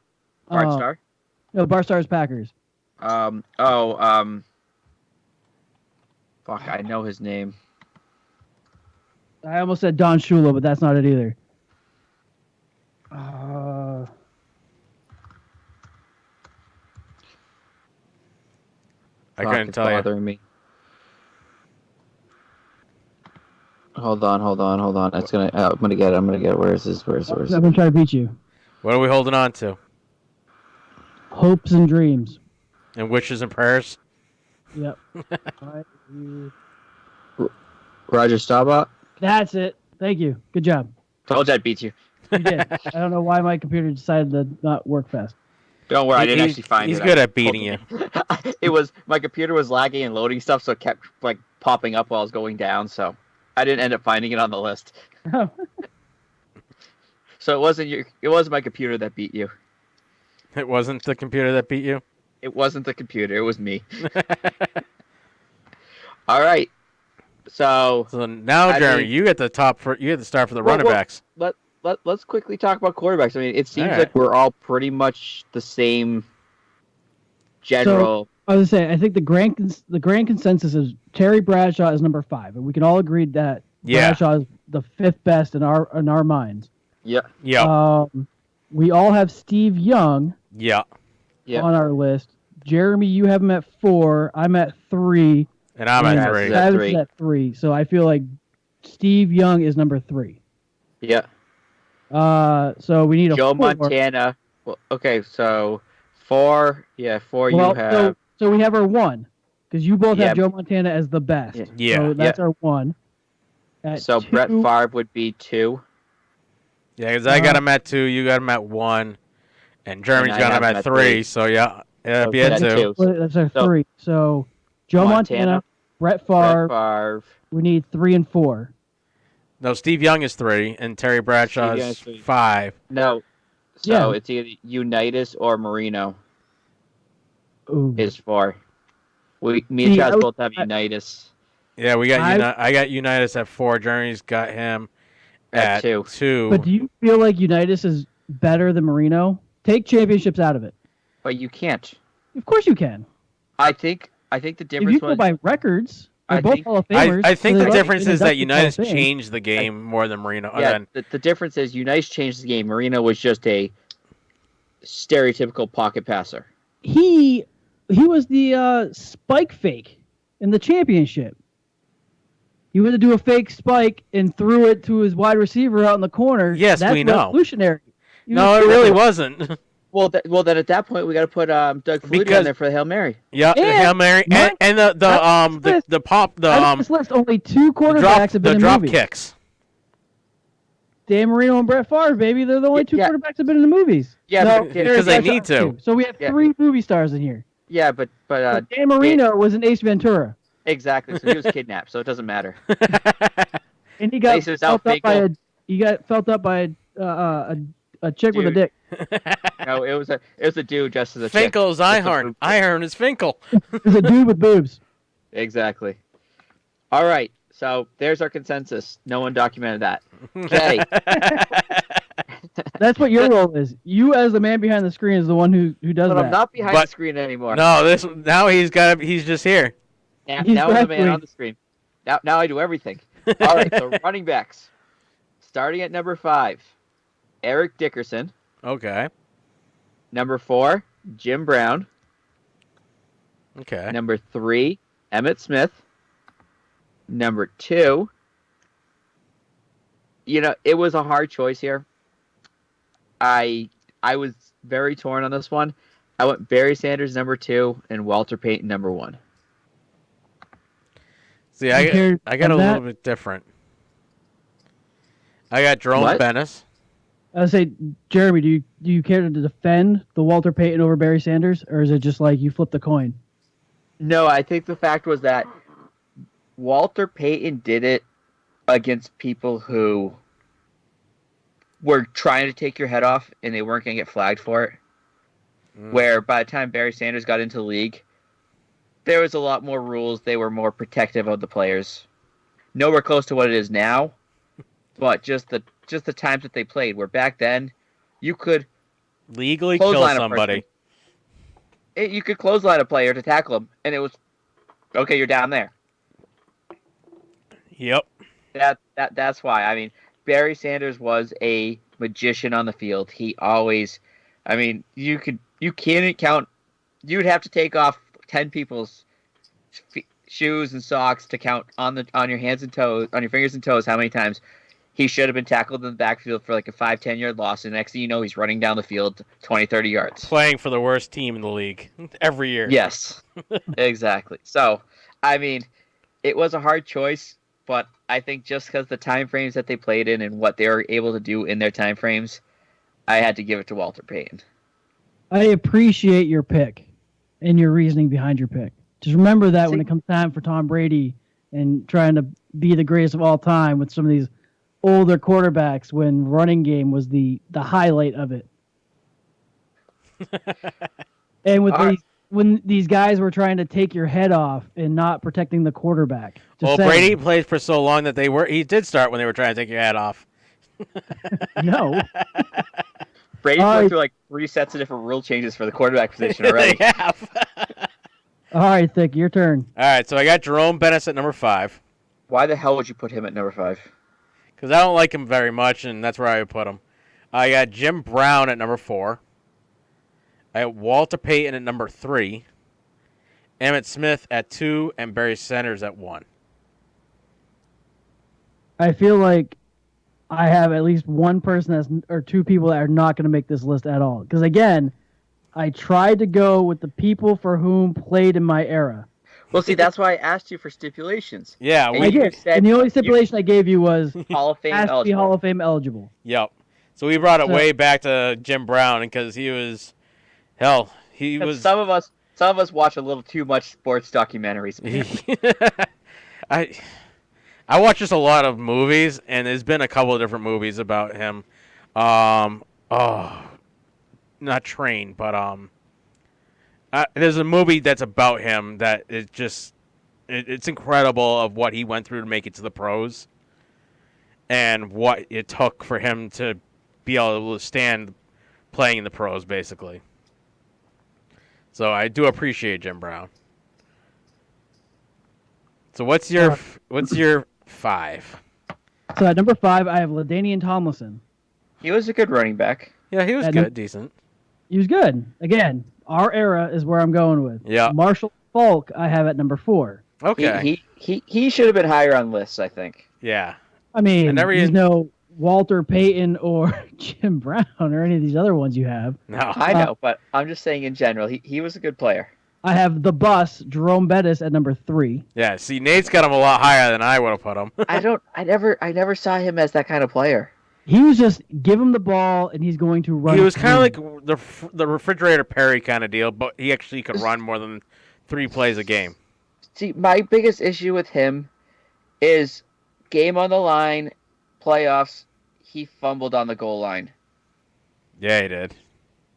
Bart Uh, Starr. No, Bart Starr's Packers. Fuck, I know his name. I almost said Don Shula, but that's not it either. I Fuck, couldn't it's tell you. bothering me. Hold on. I'm gonna get it. Where is this? Where is I'm it? gonna try to beat you. What are we holding on to? Hopes and dreams. And wishes and prayers. Yep. Roger Staubach. That's it. Thank you. Good job. Told you I'd beat you. You did. I don't know why my computer decided to not work fast. Don't worry, I didn't He's- actually find he's it. good at beating you. It was my computer was lagging and loading stuff, so it kept like popping up while I was going down. So I didn't end up finding it on the list. So it wasn't my computer that beat you. It wasn't the computer that beat you. It wasn't the computer. It was me. All right. So So now, I Jeremy, mean- you get the start for the Well, running well- backs. let's quickly talk about quarterbacks. I mean, it seems All right. like we're all pretty much the same general. I was gonna say, I think the grand consensus is Terry Bradshaw is number 5, and we can all agree that Yeah. Bradshaw is the 5th best in our minds. Yeah. Yeah. We all have Steve Young Yeah. Yeah. on our list. Jeremy, you have him at 4. I'm at 3. And I'm and at Travis 3. is Travis three. is at 3. So I feel like Steve Young is number 3. Yeah. So we need a Joe 4. Montana. Well, okay, so 4. Yeah, 4 Well, you have. so we have our 1 because you both Yeah. have Joe Montana as the best. Yeah. Yeah. So that's our 1. At So 2, Brett Favre would be 2. Yeah, because I got him at 2, you got him at 1, and Jeremy's I got have him him at at 3. three. So yeah, it'd be Okay, at that's 2. two. That's our So- 3. So Joe Montana, Brett Favre. Brett Favre. We need 3 and 4. No, Steve Young is 3, and Terry Bradshaw Steve Young is is 3. 5. No. So Yeah. it's either Unitas or Marino Ooh. is 4. Me and See, I Chaz would- both have Unitas Yeah, we got I- I got Unitas at 4. Jeremy's got him at at 2. 2. But do you feel like Unitas is better than Marino? Take championships out of it. But you can't. Of course you can. I think the If difference you go was by records, they're I both think- Hall of Famers. I think so the they've difference been is that inducted to Hall Unitas of Fame. changed the game more than Marino. yeah. The difference is Unitas changed the game. Marino was just a stereotypical pocket passer. He was the spike fake in the championship. He went to do a fake spike and threw it to his wide receiver out in the corner. Yes, That's we know. revolutionary. He No, was it really terrible. wasn't. Well, then at that point we got to put Doug Flutie Because- on there for the Hail Mary. Yeah, And Hail Mary, my- and the pop Out of this list, only 2 quarterbacks drop have been in drop movies. kicks. Dan Marino and Brett Favre, baby. They're the only 2 Yeah. quarterbacks that have been in the movies. Yeah, No, but- Terry because they Bradshaw need to. too. So we have Yeah. 3 movie stars in here. Yeah, but But Dan Marino was in Ace Ventura, exactly. So he was kidnapped, so it doesn't matter. and he got Aces felt out up by Finkel. he got felt up by a chick with a Dude. dick. No, it was a dude dressed as a chick. Finkel's Just a Ihorn. boob. Ihorn is Finkel. There's a dude with boobs. Exactly. All right. So there's our consensus. No one documented that. Okay. That's what your role is. You, as the man behind the screen, is the one who does But that. I'm not behind But- the screen anymore. No, now he's just here. Now I'm the man Exactly. on the screen. Now I do everything. All right, so running backs. Starting at number 5, Eric Dickerson. Okay. Number 4, Jim Brown. Okay. Number 3, Emmett Smith. Number 2, it was a hard choice here. I was very torn on this one. I went Barry Sanders number 2 and Walter Payton number 1. See, Compared I got on a that- little bit different. I got Jerome What? Bennis. I would say, Jeremy, do you care to defend the Walter Payton over Barry Sanders, or is it just like you flip the coin? No, I think the fact was that Walter Payton did it against people who were trying to take your head off and they weren't going to get flagged for it. Where by the time Barry Sanders got into the league, there was a lot more rules. They were more protective of the players. Nowhere close to what it is now, but just the times that they played, where back then you could Legally kill clothesline a somebody. you could clothesline a player to tackle him, and it was okay. You're down there. Yep. That's why. I mean, Barry Sanders was a magician on the field. He always, I mean, you can't count. You'd have to take off 10 people's shoes and socks to count on your hands and toes, on your fingers and toes, how many times he should have been tackled in the backfield for like a 5-10 yard loss, and next thing you know, he's running down the field 20-30 yards. Playing for the worst team in the league every year. Yes, exactly. So, I mean, it was a hard choice, but I think just because the time frames that they played in and what they were able to do in their time frames, I had to give it to Walter Payton. I appreciate your pick and your reasoning behind your pick. Just remember that when it comes time for Tom Brady and trying to be the greatest of all time with some of these older quarterbacks, when running game was the highlight of it. And with when these guys were trying to take your head off and not protecting the quarterback. Well, Brady played for so long that he did start when they were trying to take your head off. No. Brady's went through like 3 sets of different rule changes for the quarterback position already. They have. All right, Thick, your turn. All right, so I got Jerome Bennis at number 5. Why the hell would you put him at number 5? Because I don't like him very much, and that's where I would put him. I got Jim Brown at number 4. I got Walter Payton at number 3. Emmett Smith at 2, and Barry Sanders at 1. I feel like I have at least one person or two people that are not going to make this list at all. Because again, I tried to go with the people for whom played in my era. Well, see, that's why I asked you for stipulations. Yeah, And I you did. said And the only stipulation I gave you was Hall of Fame has to be eligible. Hall of Fame eligible. Yep. So we brought it So- way back to Jim Brown because he was, he was. Some of us watch a little too much sports documentaries. I watch just a lot of movies, and there's been a couple of different movies about him. Not Train, but there's a movie that's about him that is just, it's incredible of what he went through to make it to the pros, and what it took for him to be able to stand playing in the pros, basically. So I do appreciate Jim Brown. So what's your 5? So at number 5, I have LaDainian Tomlinson. He was a good running back. Yeah, he was And good, decent. He was good. Again, our era is where I'm going with. Yeah. Marshall Falk, I have at number 4. Okay. He should have been higher on lists, I think. Yeah. I mean, I never there's even- no Walter Payton or Jim Brown or any of these other ones you have. No. I know, but I'm just saying in general, he was a good player. I have the bus, Jerome Bettis, at number 3. Yeah, see, Nate's got him a lot higher than I would have put him. I never saw him as that kind of player. He was just give him the ball and he's going to run. He was kind of through. like the refrigerator Perry kind of deal, but he actually could run more than 3 plays a game. See, my biggest issue with him is game on the line, playoffs, he fumbled on the goal line. Yeah, he did.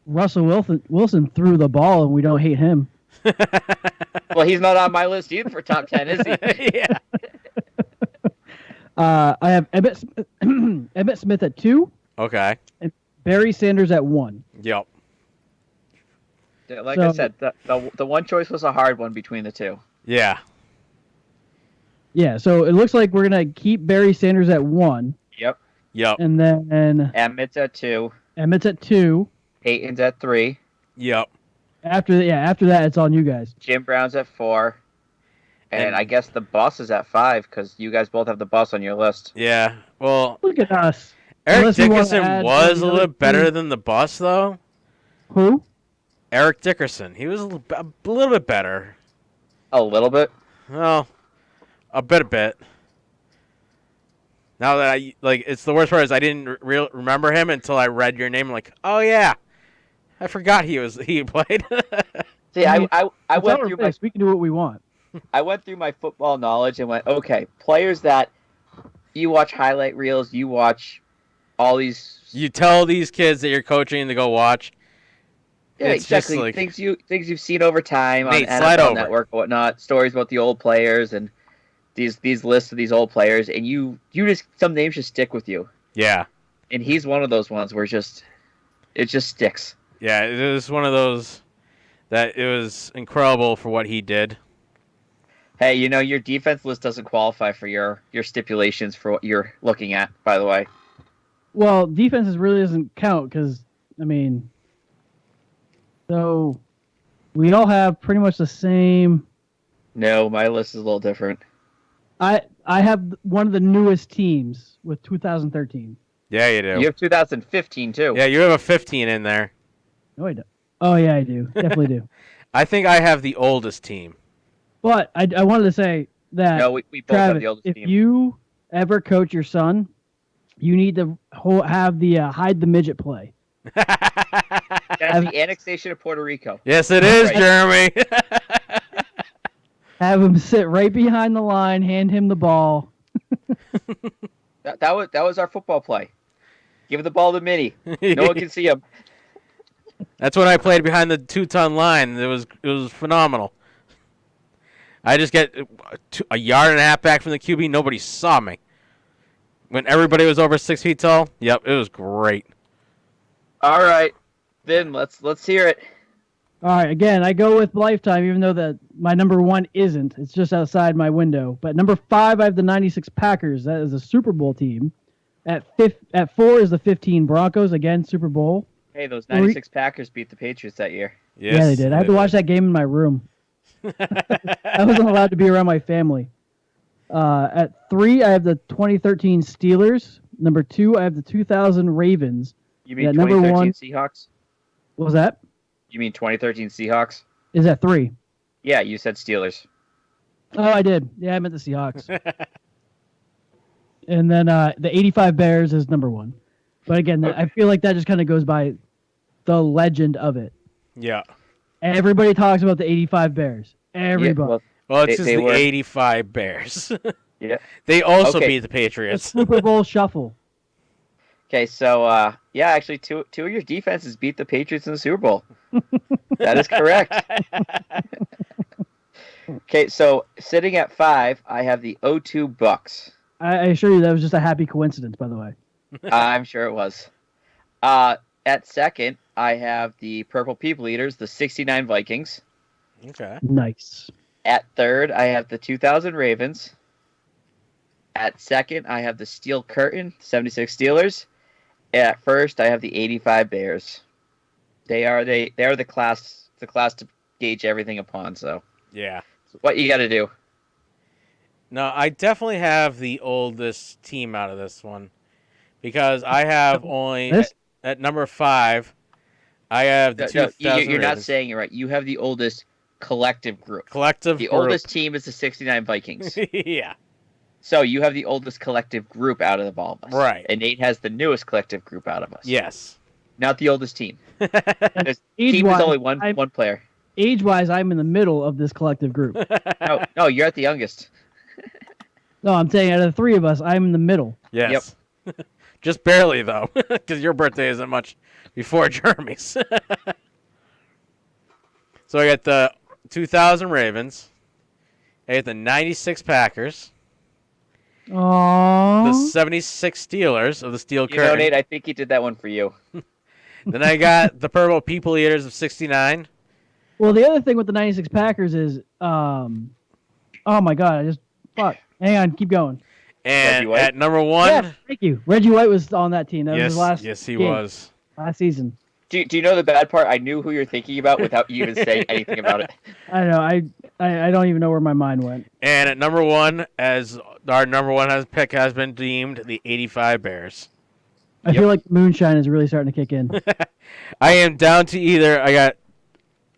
Russell Wilson threw the ball and we don't hate him. Well, he's not on my list either for top 10, is he? Yeah. I have Emmett Smith at 2, Okay. Barry Sanders at 1. Yep. Like I said, the one choice was a hard one between the two. Yeah. Yeah, so it looks like we're going to keep Barry Sanders at 1. Yep. Yep. And then Emmett's at 2. Emmett's at 2. Peyton's at 3. Yep. After that, it's on you guys. Jim Brown's at 4. And I guess the bus is at 5 because you guys both have the bus on your list. Yeah. Well, Look at us. Eric Unless you wanna Dickerson add was a any little other bit better team. than the bus, though. Who? Eric Dickerson. He was a little bit better. A little bit. Well, a bit. Now that it's the worst part is I didn't remember him until I read your name. I'm like, oh yeah, I forgot he played. See, I It's went our through picks. We can do what we want. I went through my football knowledge and went, okay, players that you watch highlight reels, you watch all these. You tell these kids that you're coaching to go watch. Yeah, It's just exactly. like- things you've seen over time Nate, on slide NFL over. Network, and whatnot. Stories about the old players and these lists of these old players, and you just some names just stick with you. Yeah, And he's one of those ones where it just sticks. yeah. It was one of those that it was incredible for what he did. Hey, your defense list doesn't qualify for your stipulations for what you're looking at, by the way. Well, defenses really doesn't count because, so we all have pretty much the same. No, my list is a little different. I have one of the newest teams with 2013. Yeah, you do. You have 2015 too. Yeah, you have a 15 in there. No, I don't. Oh yeah, I do. Definitely do. I think I have the oldest team. But I wanted to say that No, we both Travis, have the oldest if team. you ever coach your son, you need to have the hide the midget play. That's the annexation of Puerto Rico. Yes, it is, Right. Jeremy. Have him sit right behind the line, hand him the ball. That was our football play. Give the ball to Minnie. No one can see him. That's when I played behind the 2-ton line. It was phenomenal. I just get a yard and a half back from the QB. Nobody saw me. When everybody was over 6 feet tall, yep, it was great. All right, then let's hear it. All right, again, I go with Lifetime, even though that my number 1 isn't. It's just outside my window. But number 5, I have the 96 Packers. That is a Super Bowl team. At 4 is the 15 Broncos. Again, Super Bowl. Hey, those 96 Packers beat the Patriots that year. Yes, Yeah, they did. I had to watch that game in my room. I wasn't allowed to be around my family. At 3, I have the 2013 Steelers. Number 2, I have the 2000 Ravens. You mean Yeah, number 2013 one- Seahawks? What was that? You mean 2013 Seahawks? Is that 3? Yeah, you said Steelers. Oh, I did. Yeah, I meant the Seahawks. And then the 85 Bears is number 1. But again, I feel like that just kind of goes by the legend of it. Yeah. Everybody talks about the 85 Bears. Everybody. Yeah, Well, it's They- just they the were- 85 Bears. yeah. They also Okay. beat the the Patriots. Super Bowl shuffle. Okay, so yeah, actually, two of your defenses beat the Patriots in the Super Bowl. That is correct. Okay, so sitting at 5, I have the 02 Bucks. I assure you that was just a happy coincidence, by the way. I'm sure it was. At second, I have the Purple People Eaters, the 69 Vikings. Okay. Nice. At third, I have the 2000 Ravens. At second, I have the Steel Curtain, 76 Steelers. At first, I have the 85 Bears. They are the class to gauge everything upon. So Yeah. what you got to do? No, I definitely have the oldest team out of this one because I have only This? at number 5. I have the No, 2000 you're not Ravens. saying it right. You have the oldest collective group. Collective The group. oldest team is the 69 Vikings. Yeah. So you have the oldest collective group out of all of us. Right. And Nate has the newest collective group out of us. Yes. Not the oldest team. There's team is Age-wise, only one player. Age-wise, I'm in the middle of this collective group. No, you're at the youngest. No, I'm saying out of the 3 of us, I'm in the middle. Yes. Just barely though, because your birthday isn't much before Jeremy's. So I got the 2000 Ravens. I got the 96 Packers. Aww. The 76 Steelers of the Steel You know, Curtain. Nate, I think he did that one for you. Then I got the Purple People Eaters of 69. Well, the other thing with the 96 Packers is, oh my God, fuck. Hang on, keep going. Reggie And White? at number 1, Yeah, thank you. Reggie White was on that team. That was his last yes, he game, was. last season. Do you know the bad part? I knew who you're thinking about without you even saying anything about it. I know. I don't even know where my mind went. And at number 1, as our number 1 pick has been deemed, the 85 Bears. I feel like moonshine is really starting to kick in. I am down to either I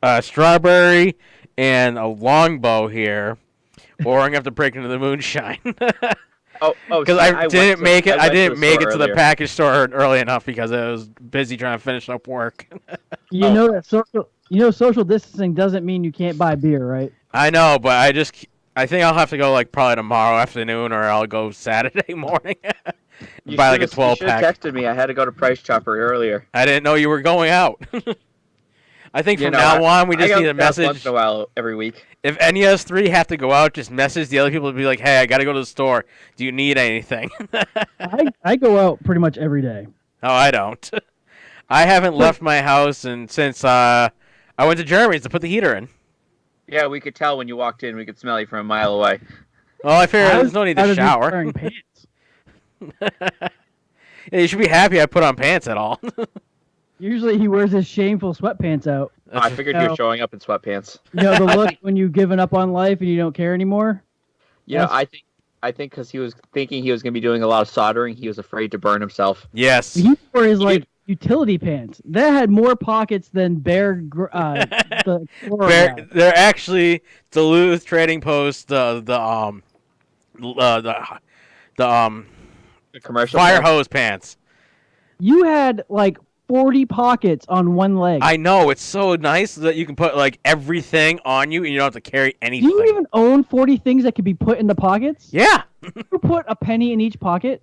got strawberry and a longbow here, or I'm gonna have to break into the moonshine. Because I didn't make it. I didn't make it to the package store early enough because I was busy trying to finish up work. You know that social distancing doesn't mean you can't buy beer, right? I know, but I think I'll have to go like probably tomorrow afternoon, or I'll go Saturday morning. Buy like a 12 pack. You should have texted me. I had to go to Price Chopper earlier. I didn't know you were going out. I think from now on we just need a message. Once in a while, every week. If any of us three have to go out, just message the other people to be like, "Hey, I got to go to the store. Do you need anything?" I go out pretty much every day. Oh, I don't. I haven't left my house since I went to Jeremy's to put the heater in. Yeah, we could tell when you walked in. We could smell you from a mile away. Well, I figured there's no need to shower. Wearing pants. Yeah, you should be happy I put on pants at all. Usually he wears his shameful sweatpants out. Oh, I figured you were showing up in sweatpants. You know, the look when you've given up on life and you don't care anymore? Yeah, I think because he was thinking he was going to be doing a lot of soldering, he was afraid to burn himself. Yes. He wore his, utility pants. That had more pockets than Bear... They're actually Duluth Trading Post, the commercial fire hose pants. You had, 40 pockets on one leg. I know, it's so nice that you can put everything on you and you don't have to carry anything. Do you even own 40 things that could be put in the pockets? Yeah. You put a penny in each pocket?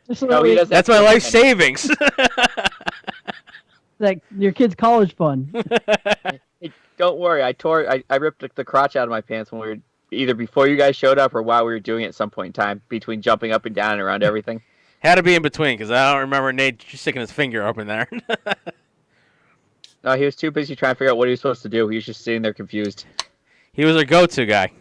Just so That's my life savings. Like your kid's college fund. Hey, don't worry, I ripped the crotch out of my pants when we were either before you guys showed up or while we were doing it at some point in time, between jumping up and down and around everything. Had to be in between because I don't remember Nate sticking his finger up in there. No, he was too busy trying to figure out what he was supposed to do. He was just sitting there confused. He was a go-to guy.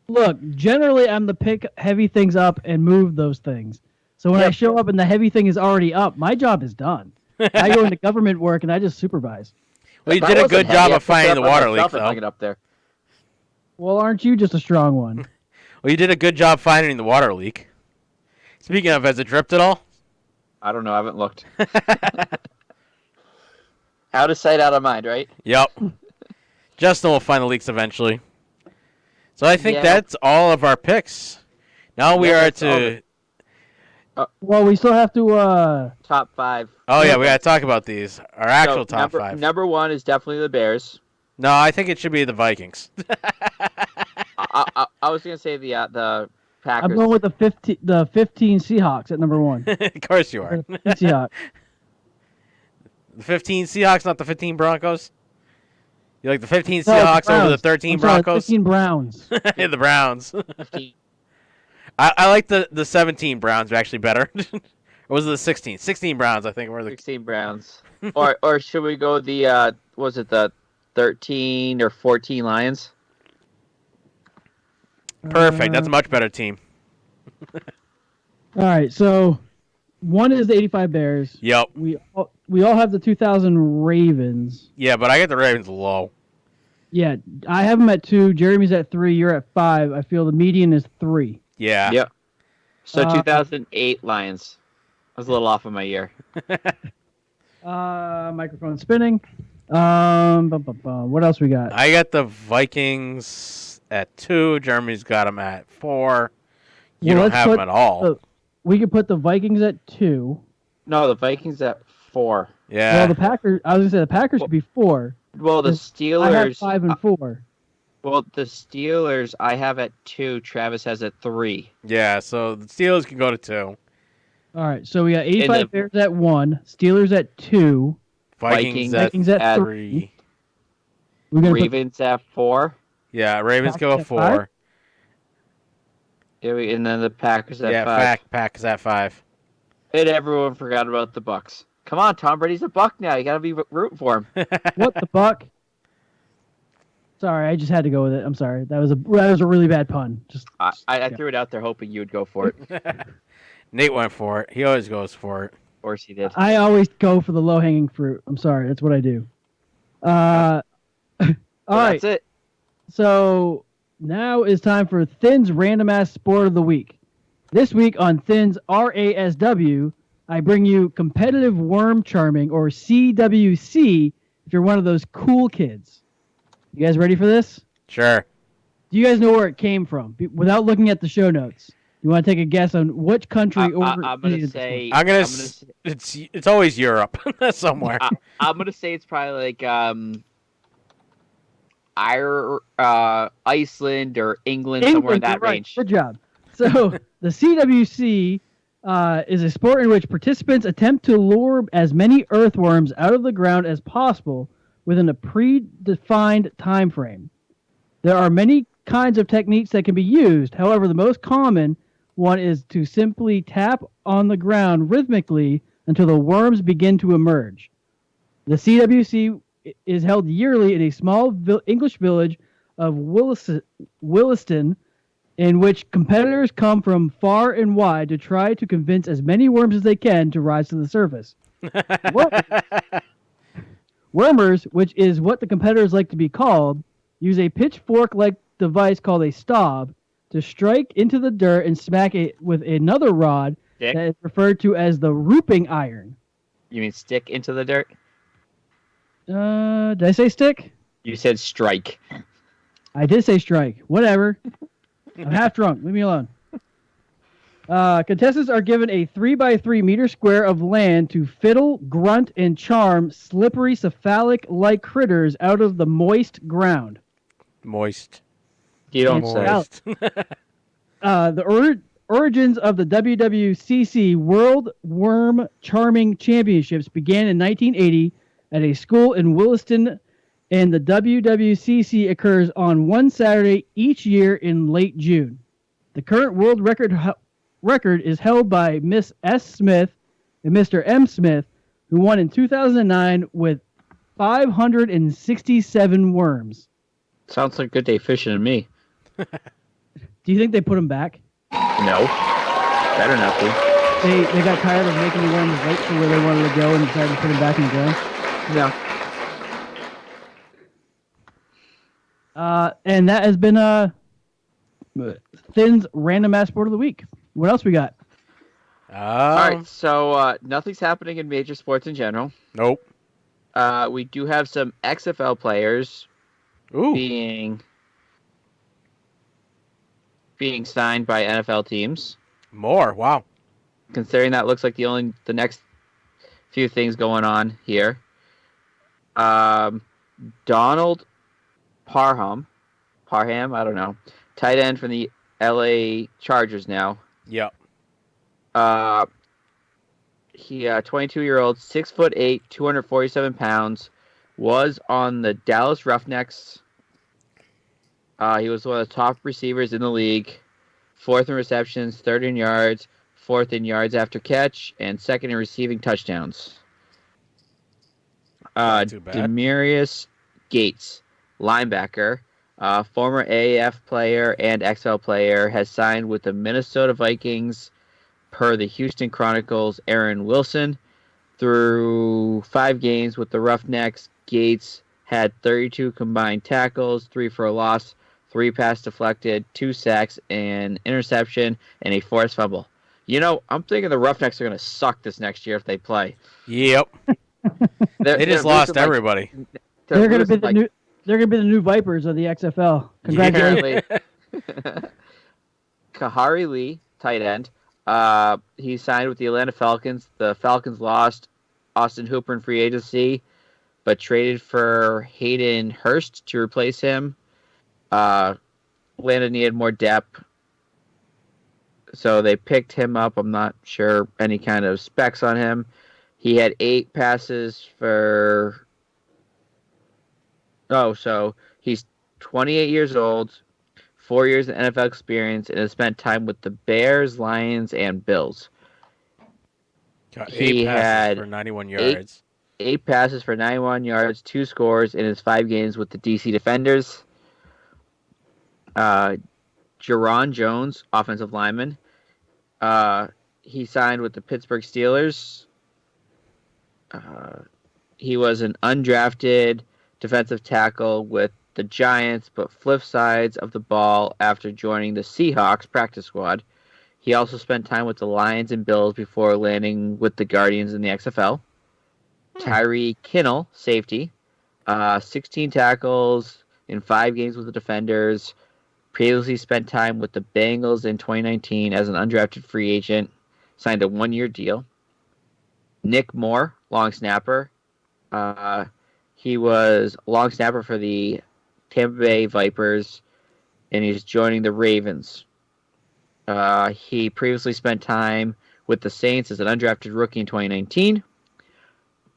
Look, generally I'm the pick heavy things up and move those things. So when I show up and the heavy thing is already up, my job is done. I go into government work and I just supervise. Well, you did a good job of finding the water leak, though. Up there. Well, aren't you just a strong one? Well, you did a good job finding the water leak. Speaking of, has it dripped at all? I don't know. I haven't looked. Out of sight, out of mind, right? Yep. Justin will find the leaks eventually. So I think that's all of our picks. Now we are to... Well, we still have to... Top 5. Oh, yeah, we got to talk about these. Our actual top 5. Number 1 is definitely the Bears. No, I think it should be the Vikings. I was going to say the Packers. I'm going with the 15 Seahawks at number 1. Of course you are. The Seahawks. The 15 Seahawks, not the 15 Broncos? You like the 15 Seahawks over the 13 Broncos? 15 Browns. Yeah, the Browns. I like the 17 Browns actually better. Or was it the 16? 16 Browns, I think. Were the 16 Browns. or should we go the, was it the 13 or 14 Lions? Perfect. That's a much better team. All right, so one is the 85 Bears. Yep. We all have the 2000 Ravens. Yeah, but I got the Ravens low. Yeah, I have them at 2. Jeremy's at 3. You're at 5. I feel the median is 3. Yeah. Yep. So 2008 Lions. I was a little off of my year. Microphone spinning. What else we got? I got the Vikings at 2. Jeremy's got them at 4. You don't have them at all. We could put the Vikings at 2. No, the Vikings at 4. Yeah. Well, the Packers. I was gonna say the Packers should be 4. Well, the Steelers. I have 5 and 4. Well, the Steelers I have at 2. Travis has at 3. Yeah. So the Steelers can go to 2. All right. So we got 85 Bears at 1. Steelers at 2. Vikings at 3. Ravens at 4. Yeah, Ravens go at 4. 5? And then the Packers at 5. Packers at 5. And everyone forgot about the Bucks. Come on, Tom Brady's a Buck now. You gotta be rooting for him. What the fuck? Sorry, I just had to go with it. I'm sorry. That was a really bad pun. I yeah. threw it out there hoping you would go for it. Nate went for it. He always goes for it. Of course he did. I always go for the low hanging fruit. I'm sorry. That's what I do. All right. That's it. So now is time for Thin's Random Ass Sport of the Week. This week on Thin's RASW, I bring you competitive worm charming, or CWC, if you're one of those cool kids. You guys ready for this? Sure. Do you guys know where it came from? Without looking at the show notes, you want to take a guess on which country? I'm gonna say. It's always Europe somewhere. I'm gonna say it's probably like Iceland or England, somewhere in that right. range. Good job. So the CWC is a sport in which participants attempt to lure as many earthworms out of the ground as possible within a predefined time frame. There are many kinds of techniques that can be used. However, the most common one is to simply tap on the ground rhythmically until the worms begin to emerge. The CWC is held yearly in a small English village of Williston, in which competitors come from far and wide to try to convince as many worms as they can to rise to the surface. Wormers, which is what the competitors like to be called, use a pitchfork-like device called a stob to strike into the dirt and smack it with another rod that is referred to as the rooping iron. You mean stick into the dirt? Did I say stick? You said strike. I did say strike. Whatever. I'm half drunk. Leave me alone. Contestants are given a 3x3 meter square of land to fiddle, grunt, and charm slippery cephalic-like critters out of the moist ground. Moist. You don't Moist. say. The origins of the WWCC World Worm Charming Championships began in 1980 at a school in Williston, and the WWCC occurs on one Saturday each year in late June. The current world record is held by Miss S. Smith and Mr. M. Smith, who won in 2009 with 567 worms. Sounds like a good day fishing to me. Do you think they put them back? No. Better not be. They got tired of making the worms late for where they wanted to go and decided to put them back in the ground? No. And that has been Thin's Random Ass Sport of the Week. What else we got? All right, so nothing's happening in major sports in general. Nope. We do have some XFL players being signed by NFL teams. More. Wow. Considering that looks like the next few things going on here. Donald Parham, I don't know, tight end from the LA Chargers now. Yep. He 22-year-old, 6'8", 247 pounds, was on the Dallas Roughnecks. He was one of the top receivers in the league, fourth in receptions, third in yards, fourth in yards after catch, and second in receiving touchdowns. Not too bad. Demarius Gates, linebacker, former AAF player and XL player, has signed with the Minnesota Vikings per the Houston Chronicles' Aaron Wilson. Through 5 games with the Roughnecks, Gates had 32 combined tackles, 3 for a loss, 3 pass deflected, 2 sacks, an interception, and a forced fumble. You know, I'm thinking the Roughnecks are going to suck this next year if they play. Yep. They just lost everybody. They're going to be the new. They're going to be the new Vipers of the XFL. Congratulations. Kahari Lee, tight end. He signed with the Atlanta Falcons. The Falcons lost Austin Hooper in free agency, but traded for Hayden Hurst to replace him. Atlanta needed more depth, so they picked him up. I'm not sure any kind of specs on him. He had 8 passes for... so he's 28 years old, 4 years of NFL experience, and has spent time with the Bears, Lions, and Bills. Got He 8 passes had for 91 eight- yards. 8 passes for 91 yards, 2 scores in his 5 games with the DC Defenders. Jerron Jones, offensive lineman. He signed with the Pittsburgh Steelers. He was an undrafted defensive tackle with the Giants, but flipped sides of the ball after joining the Seahawks practice squad. He also spent time with the Lions and Bills before landing with the Guardians in the XFL. Tyree Kinnell, safety. 16 tackles in 5 games with the Defenders. Previously spent time with the Bengals in 2019 as an undrafted free agent. Signed a 1-year deal. Nick Moore, long snapper. He was a long snapper for the Tampa Bay Vipers, and he's joining the Ravens. He previously spent time with the Saints as an undrafted rookie in 2019.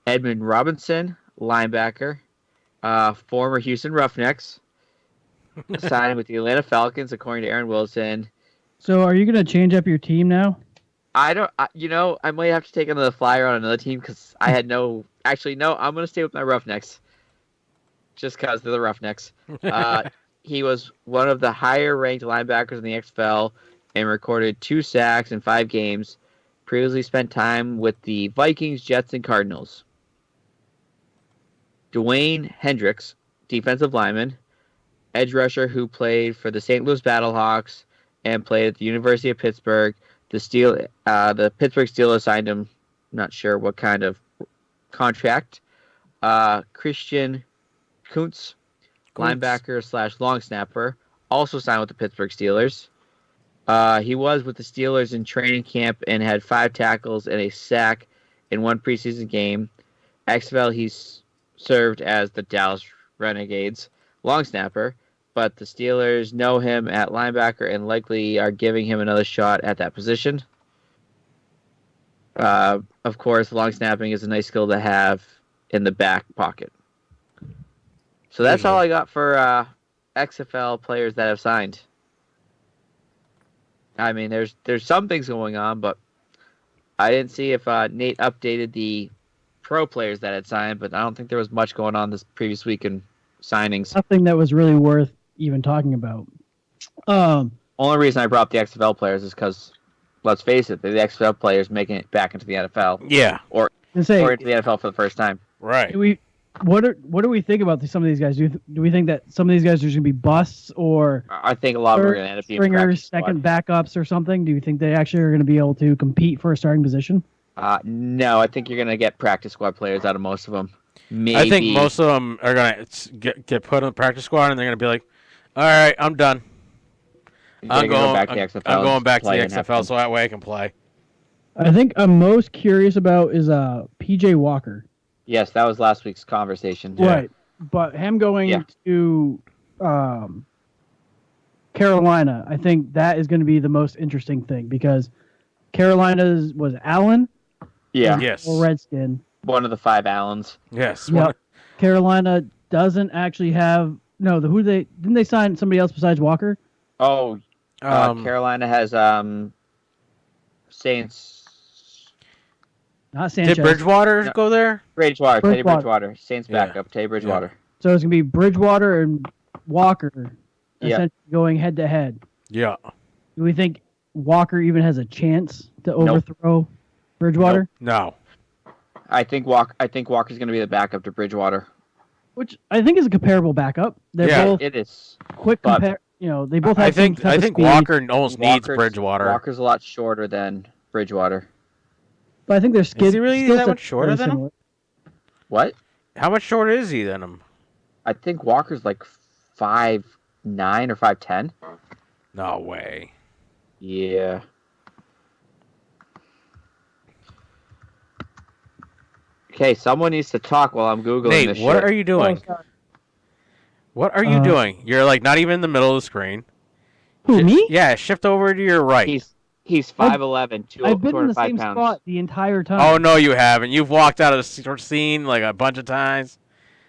Edmund Robinson, linebacker, former Houston Roughnecks, signed with the Atlanta Falcons, according to Aaron Wilson. So are you going to change up your team now? I might have to take another flyer on another team because I had no. Actually, no, I'm going to stay with my Roughnecks. Just because they're the Roughnecks. He was one of the higher-ranked linebackers in the XFL and recorded 2 sacks in 5 games. Previously spent time with the Vikings, Jets, and Cardinals. Dwayne Hendricks, defensive lineman, edge rusher who played for the St. Louis Battlehawks and played at the University of Pittsburgh. The Pittsburgh Steelers signed him, not sure what kind of contract. Christian Kuntz, linebacker / long snapper, also signed with the Pittsburgh Steelers. He was with the Steelers in training camp and had 5 tackles and a sack in 1 preseason game. XFL, he's served as the Dallas Renegades long snapper, but the Steelers know him at linebacker and likely are giving him another shot at that position. Of course, long snapping is a nice skill to have in the back pocket. So that's all I got for XFL players that have signed. I mean, there's some things going on, but I didn't see if Nate updated the pro players that had signed, but I don't think there was much going on this previous week in signings. Nothing that was really worth even talking about. Only reason I brought up the XFL players is because, let's face it, they're the XFL players making it back into the NFL. Yeah. Or into the NFL for the first time. Right. What do we think about some of these guys? Do we think that some of these guys are going to be busts, or I think a lot of them are going to end up being stringers, second backups, or something? Do you think they actually are going to be able to compete for a starting position? No, I think you're going to get practice squad players out of most of them. Maybe. I think most of them are going to get put on the practice squad, and they're going to be like, all right, I'm done. I'm going back to the XFL so that way I can play. I think I'm most curious about is PJ Walker. Yes, that was last week's conversation. Right, but him going to Carolina, I think that is going to be the most interesting thing because Carolina's was Allen. Yeah. Yes. Or Redskin. One of the 5 Allens. Yes. Yep. Carolina doesn't actually have didn't they sign somebody else besides Walker? Oh, Carolina has Saints. Not Sanchez. Did Bridgewater go there? Teddy Bridgewater. Saints backup, Teddy Bridgewater. So it's going to be Bridgewater and Walker essentially going head to head. Yeah. Do we think Walker even has a chance to overthrow Bridgewater? No. I think Walker's going to be the backup to Bridgewater. Which I think is a comparable backup. They're both it is. Quick compare. They both have. I think speed. Walker almost needs Bridgewater. Walker's a lot shorter than Bridgewater. But I think their skill. Is he really that much shorter than him? What? How much shorter is he than him? I think Walker's like 5'9" or 5'10". No way. Yeah. Okay, someone needs to talk while I'm Googling Nate, this shit. what are you doing? What are you doing? You're like not even in the middle of the screen. Who, me? Yeah, shift over to your right. He's 5'11", 205 pounds. I've been in the same spot the entire time. Oh, no, you haven't. You've walked out of the scene like a bunch of times.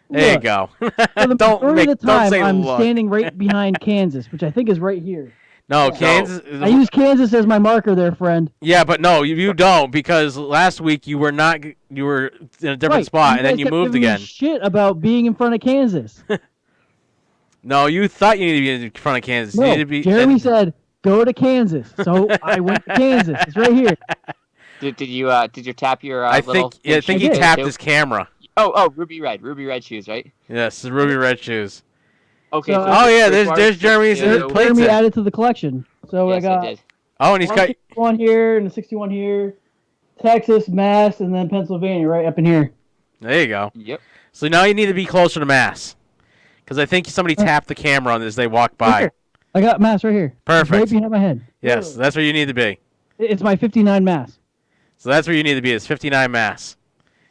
There you go. For the majority of the time, I'm look. standing right behind Kansas, which I think is right here. No, So- Kansas. I use Kansas as my marker there, friend. Yeah, but no, you don't, because last week you were not. You were in a different Right, spot, and guys then you kept moved giving me again. Shit about being in front of Kansas. No, you thought you needed to be in front of Kansas. You No, needed to be. Jeremy said go to Kansas, so I went to Kansas. It's right here. Did you tap your I little? think. Yeah, I think he did. tapped his camera. Oh, ruby red shoes, right? Yes, the ruby red shoes. Okay. So, Oh yeah, Bridgewater there's Jeremy's Six, plates Jeremy in. added to the collection. So Yes, I got did. Oh, and he's got. 161 here and a 61 here, Texas, Mass, and then Pennsylvania right up in here. There you go. Yep. So now you need to be closer to Mass, because I think somebody tapped the camera on as they walked by. Here. I got Mass right here. Perfect. Right behind my head. Yes, that's where you need to be. It's my 59 Mass. So that's where you need to be. It's 59 Mass.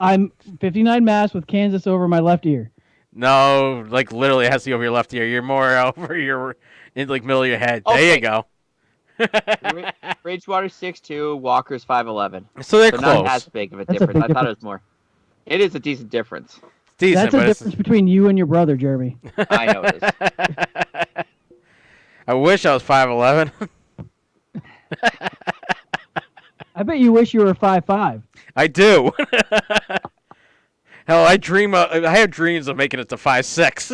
I'm 59 Mass with Kansas over my left ear. No, like literally it has to be over your left ear. You're more over your in like middle of your head. There Okay. you go. Bridgewater 6'2", Walker's 5'11". So they're So close. not as big of a That's a difference. big I thought it was more. It is a decent difference. It's decent, That's a but difference between you and your brother, Jeremy. I know it is. I wish I was 5'11". I bet you wish you were 5'5". I do. Hell, I have dreams of making it to 5'6".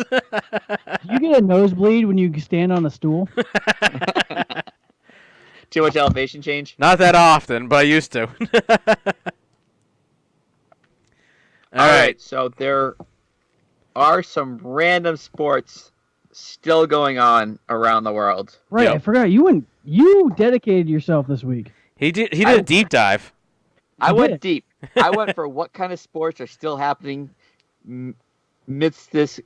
Do you get a nosebleed when you stand on a stool? Too much elevation change. Not that often, but I used to. All right. So there are some random sports still going on around the world. Right, Yep. I forgot. You dedicated yourself this week. He did a deep dive. I You went did. deep. I went for what kind of sports are still happening amidst this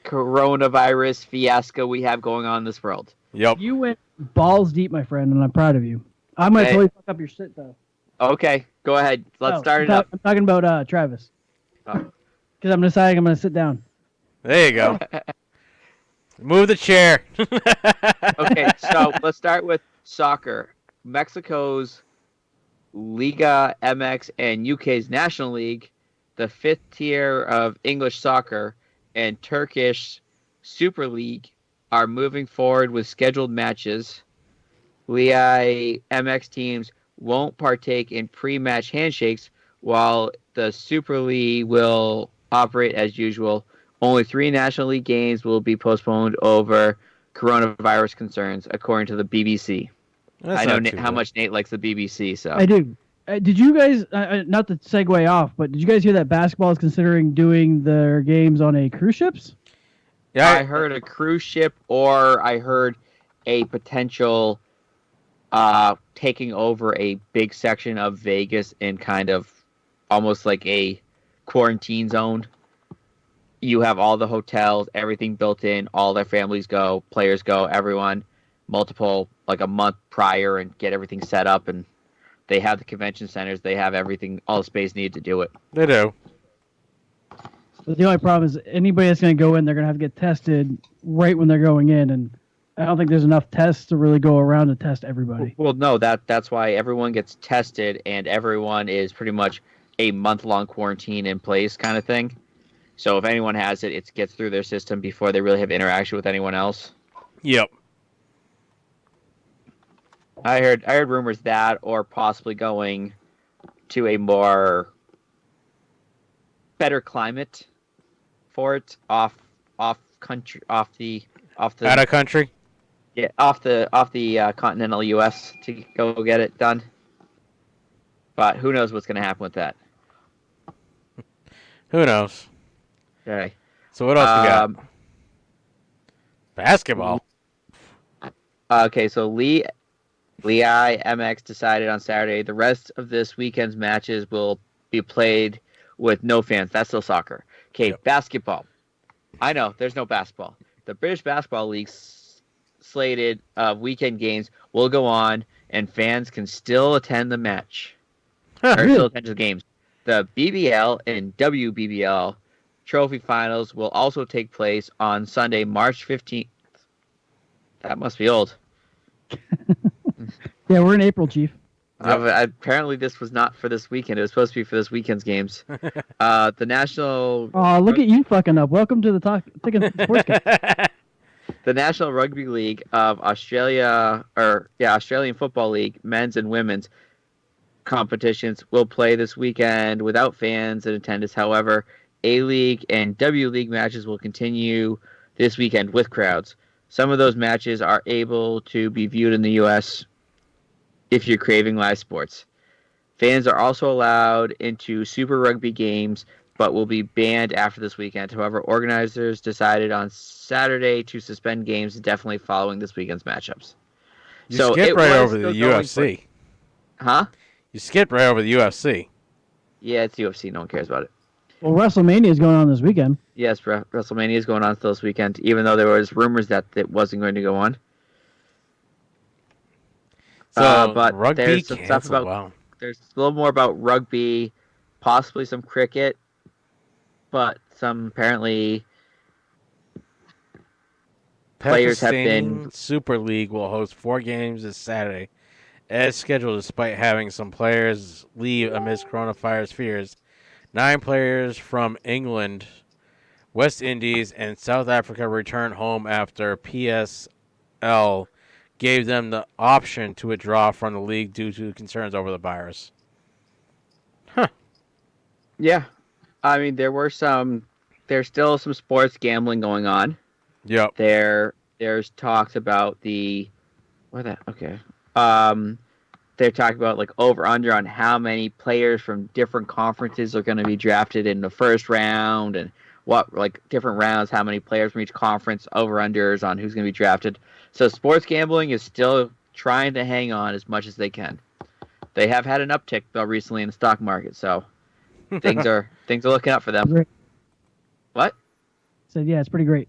coronavirus fiasco we have going on in this world. Yep. You went balls deep, my friend, and I'm proud of you. I'm going to Hey. totally fuck up your shit, though. Okay, go ahead. Let's No, start I'm it up. I'm talking about Travis. Oh. Because I'm deciding I'm going to sit down. There you go. Move the chair. Okay, so let's start with soccer. Mexico's Liga MX and UK's National League, the fifth tier of English soccer, and Turkish Super League are moving forward with scheduled matches. Liga MX teams won't partake in pre-match handshakes, while the Super League will operate as usual. Only 3 National League games will be postponed over coronavirus concerns, according to the BBC. That's I know not too how bad. much Nate likes the BBC, so I do. Did you guys, not to segue off, but did you guys hear that basketball is considering doing their games on a cruise ships? Yeah, I heard a cruise ship, or I heard a potential taking over a big section of Vegas in kind of almost like a quarantine zone. You have all the hotels, everything built in, all their families go, players go, everyone, multiple, like a month prior, and get everything set up, and they have the convention centers, they have everything, all the space needed to do it. they do. But the only problem is anybody that's going to go in, they're going to have to get tested right when they're going in, and I don't think there's enough tests to really go around to test everybody. Well, no, that's why everyone gets tested, and everyone is pretty much a month-long quarantine in place kind of thing. So if anyone has it, it gets through their system before they really have interaction with anyone else. Yep. I heard rumors that, or possibly going to a more better climate for it, off country, off the Out of country. yeah, off the continental U.S. to go get it done. But who knows what's going to happen with that? Who knows? Okay. So what else we got? Um, Basketball. Okay, so Lee MX decided on Saturday the rest of this weekend's matches will be played with no fans. That's still soccer. Okay, Yep. Basketball. I know, there's no basketball. The British Basketball League slated weekend games will go on, and fans can still attend the match. Huh. Or still attend the games. The BBL and WBBL trophy finals will also take place on Sunday, March 15th. That must be old. Yeah, we're in April, Chief. Apparently, this was not for this weekend. It was supposed to be for this weekend's games. The national. Oh, look at you fucking up. Welcome to the Ticket Sportscast. The National Rugby League of Australia, Australian Football League, men's and women's competitions will play this weekend without fans in attendance. However, A-League and W-League matches will continue this weekend with crowds. Some of those matches are able to be viewed in the U.S. if you're craving live sports. Fans are also allowed into Super Rugby games, but will be banned after this weekend. However, organizers decided on Saturday to suspend games indefinitely following this weekend's matchups. You skipped right over the still going UFC. Huh? You skipped right over the UFC. Yeah, it's UFC. No one cares about it. Well, WrestleMania is going on this weekend. Yes, WrestleMania is going on still this weekend, even though there was rumors that it wasn't going to go on. So but rugby there's some stuff canceled. about Wow. there's a little more about rugby, possibly some cricket, but some apparently players have been. Pakistan Super League will host 4 games this Saturday, as scheduled, despite having some players leave amidst coronavirus fears. 9 players from England, West Indies, and South Africa return home after PSL gave them the option to withdraw from the league due to concerns over the virus. Yeah, I mean there's still some sports gambling going on. Yep. There's talks about they're talking about like over under on how many players from different conferences are going to be drafted in the first round, and what like different rounds, how many players from each conference, over unders on who's going to be drafted. So sports gambling is still trying to hang on as much as they can. They have had an uptick though recently in the stock market, so things are looking up for them. Great. What? Said, yeah, it's pretty great.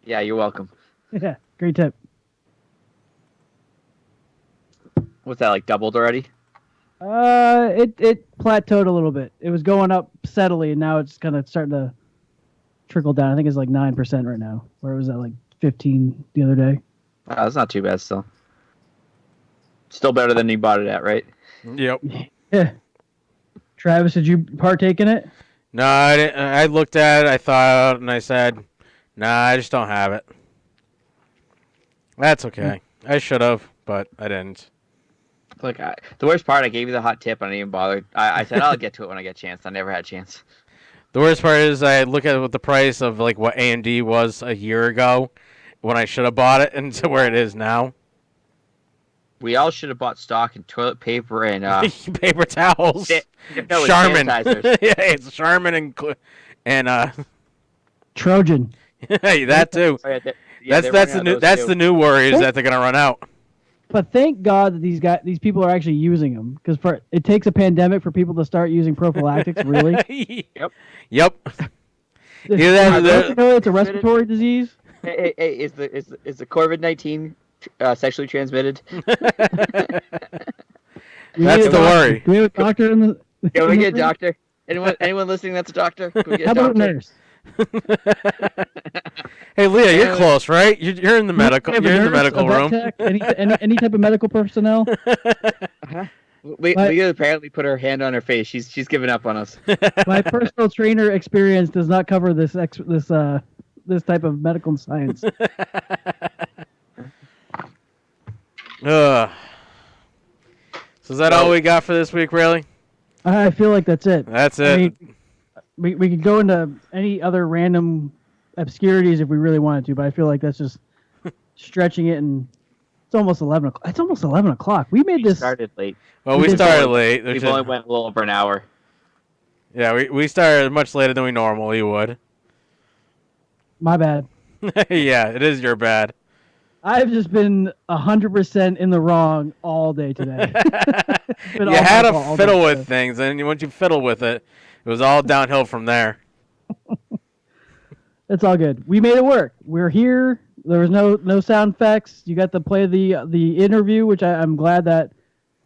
Yeah, you're welcome. Yeah, great tip. What's that, like doubled already? It plateaued a little bit. It was going up steadily, and now it's kind of starting to trickle down. I think it's like 9% right now, where it was at like 15 the other day. That's not too bad still. Still better than you bought it at, right? Yep. Yeah. Travis, did you partake in it? No, I didn't. I looked at it, I thought, and I said, nah, I just don't have it. That's okay. I should have, but I didn't. Look, the worst part, I gave you the hot tip, and I didn't even bother. I said I'll get to it when I get a chance. I never had a chance. The worst part is I look at what the price of like what AMD was a year ago when I should have bought it and to where it is now. We all should have bought stock in toilet paper and Paper towels. no, Charmin. sanitizers. Yeah, it's Charmin and Trojan. hey, that too. Oh, yeah, That's the new worry is that they're gonna run out. But thank God that these people are actually using them, because it takes a pandemic for people to start using prophylactics. Really? Yep. Yep. It's a respiratory disease. Hey, is the COVID-19 sexually transmitted? That's the worry. Do we have a doctor in the? Can we get a doctor? Anyone listening that's a doctor? Can we get How a about a doctor? nurse? Hey, Leah, you're close, right? You're in the medical. Have a You're in the nurse, medical a vet room. tech, any type of medical personnel. Leah apparently put her hand on her face. She's giving up on us. My personal trainer experience does not cover this type of medical science. So is that all we got for this week, really? I feel like that's it. That's it. I mean, we could go into any other random obscurities if we really wanted to, but I feel like that's just stretching it, and it's almost 11 o'clock. It's almost 11 o'clock. We made this. Started late. Well, we started late. We've only went a little over an hour. Yeah, we started much later than we normally would. My bad. Yeah, it is your bad. I've just been 100% in the wrong all day today. You had to fiddle with things, and once you fiddle with it, it was all downhill from there. It's all good. We made it work. We're here. There was no sound effects. You got to play the interview, which I'm glad that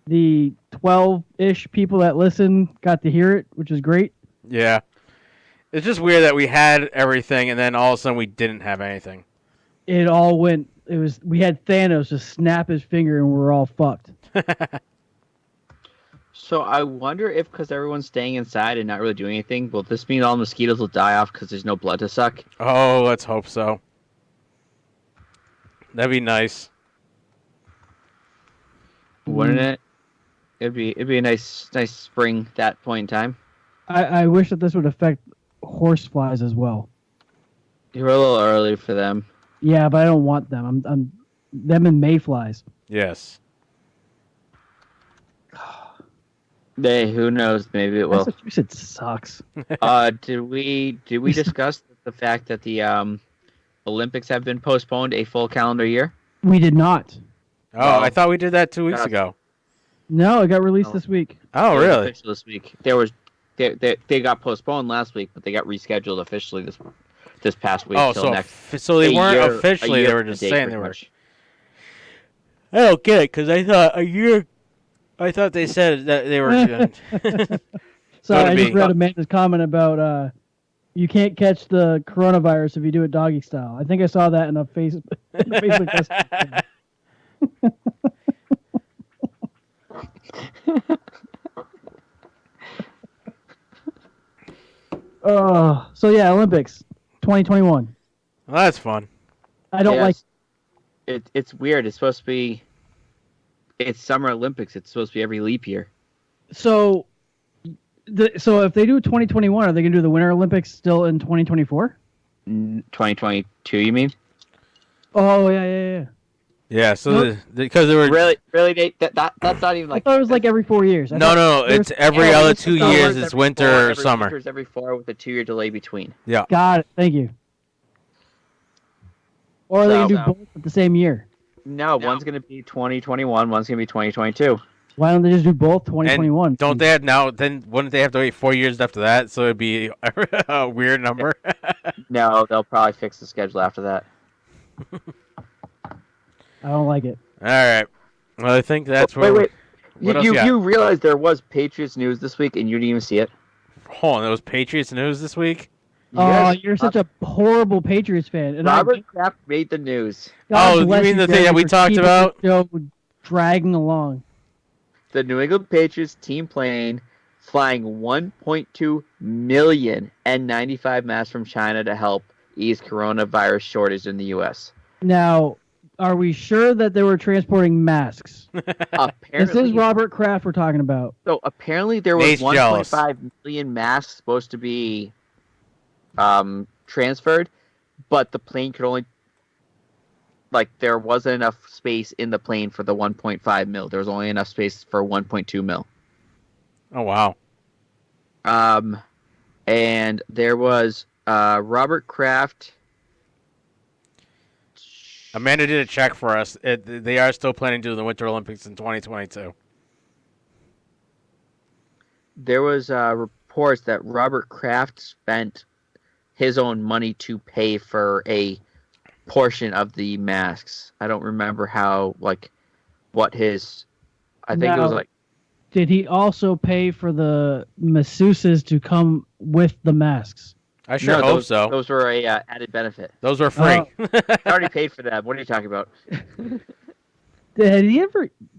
the 12-ish people that listen got to hear it, which is great. Yeah. It's just weird that we had everything, and then all of a sudden we didn't have anything. It all went. We had Thanos just snap his finger, and we're all fucked. So I wonder if, because everyone's staying inside and not really doing anything, will this mean all mosquitoes will die off because there's no blood to suck? Oh, let's hope so. That'd be nice. Wouldn't it? It'd be a nice spring that point in time. I wish that this would affect horse flies as well. You're a little early for them. Yeah, but I don't want them. I'm them and mayflies. Yes. Who knows? Maybe it will. Massachusetts sucks. Did we discuss the fact that the Olympics have been postponed a full calendar year? We did not. Oh, Well, I thought we did that 2 weeks gotcha. ago. No, it got released No. this week. Oh, It was really? official this week. They got postponed last week, but they got rescheduled officially this past week Oh, till so next. so they a weren't year- a officially. year They were from just the date, saying they pretty were. much. I don't get it because I thought a year. I thought they said that they were. Sorry, Gotta I just be. read Amanda's comment about you can't catch the coronavirus if you do it doggy style. I think I saw that in a Facebook message. So yeah, Olympics 2021. Well, that's fun. I don't like. Yes. It's weird. It's supposed to be. It's Summer Olympics. It's supposed to be every leap year. So if they do 2021, are they gonna do the Winter Olympics still in 2024? 2022, you mean? Oh yeah. Yeah. So Nope. because they were Really, Nate? That's not even I like. thought it was like every 4 years. I no, thought no, there's- it's every Yeah, other it's 2 Star Wars years. It's every winter four, or every summer. winter's every 4 with a 2-year delay between. Yeah. Got it. Thank you. Or are they gonna do No. both at the same year? No, one's gonna be 2021. One's gonna be 2022. Why don't they just do both 2021? Don't they have now? Then wouldn't they have to wait 4 years after that? So it'd be a weird number. No, they'll probably fix the schedule after that. I don't like it. All right. Well, I think that's where. Wait. What else You you got? you realize there was Patriots news this week and you didn't even see it? Hold on, there was Patriots news this week. Oh, Yes. you're such a horrible Patriots fan. And Robert Kraft made the news. God Oh, you bless mean the thing Jerry, that we for talked keeping about? the show dragging along. The New England Patriots team plane flying 1.2 million N95 masks from China to help ease coronavirus shortage in the U.S. Now, are we sure that they were transporting masks? Apparently, This is Robert Kraft we're talking about. So apparently there was Nate's jealous. 1.5 million masks supposed to be transferred, but the plane could only there wasn't enough space in the plane for the 1.5 mil. There was only enough space for 1.2 mil. Oh wow. And there was Robert Kraft. Amanda did a check for us. They are still planning to do the Winter Olympics in 2022. There was reports that Robert Kraft spent his own money to pay for a portion of the masks. I don't remember what his. I think it was Now- like. Did he also pay for the masseuses to come with the masks? I sure No, hope those, so. Those were a added benefit. Those were free. I already paid for that. What are you talking about? Did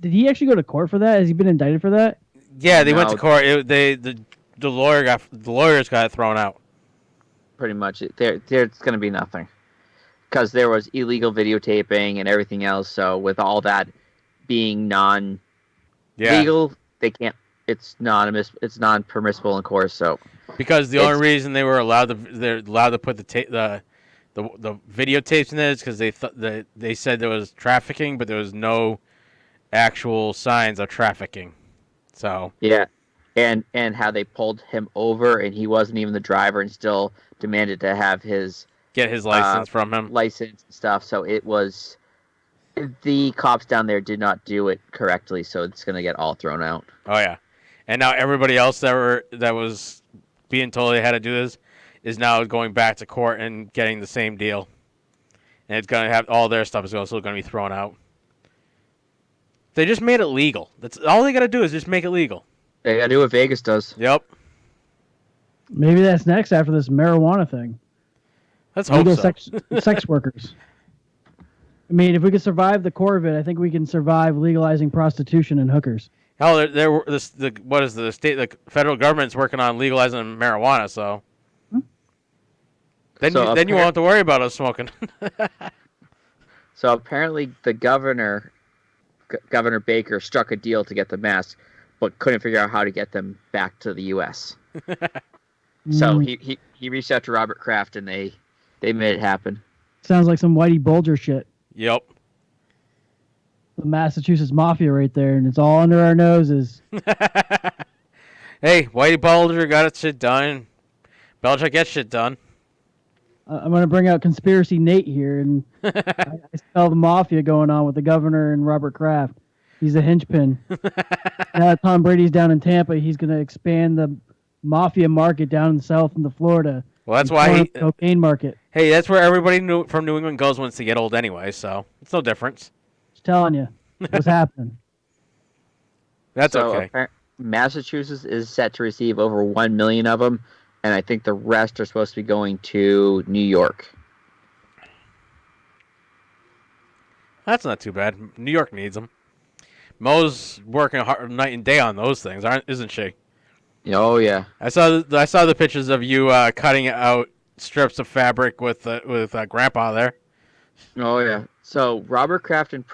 he actually go to court for that? Has he been indicted for that? Yeah, they went to No. court. The lawyers got it thrown out. Pretty much, there's going to be nothing because there was illegal videotaping and everything else. So with all that being non-legal, Yeah, they can't. It's non-permissible in court. So because the only reason they're allowed to put the videotapes in there is because they said there was trafficking, but there was no actual signs of trafficking. So yeah, and how they pulled him over and he wasn't even the driver and still demanded to have his get his license from him. license and stuff. So it was the cops down there did not do it correctly. So it's gonna get all thrown out. Oh yeah, and now everybody else that was being told they had to do this is now going back to court and getting the same deal, and it's gonna have all their stuff is also going to be thrown out. They just made it legal. That's all they got to do is just make it legal. They gotta do what Vegas does. Yep, Maybe that's next after this marijuana thing. let's hope Legal so. sex workers. I mean, if we could survive the core of it, I think we can survive legalizing prostitution and hookers. Hell, the federal government's working on legalizing marijuana, so then So you won't have to worry about us smoking. So apparently the Governor Baker, struck a deal to get the masks, but couldn't figure out how to get them back to the U.S. So he reached out to Robert Kraft, and they made it happen. Sounds like some Whitey Bulger shit. Yep. The Massachusetts Mafia right there, and it's all under our noses. Hey, Whitey Bulger got its shit done. Belichick gets shit done. I'm going to bring out Conspiracy Nate here, and I smell the Mafia going on with the governor and Robert Kraft. He's a hinchpin. Now that Tom Brady's down in Tampa, he's going to expand the Mafia market down in the South into Florida. Well, that's why cocaine market. Hey, that's where everybody from New England goes once they get old anyway, so it's no difference. Just telling you what's happening. That's okay. Massachusetts is set to receive over 1 million of them, and I think the rest are supposed to be going to New York. That's not too bad. New York needs them. Mo's working hard night and day on those things, isn't she? Oh yeah. I saw the pictures of you cutting out strips of fabric with Grandpa there. Oh yeah. So Robert Kraft and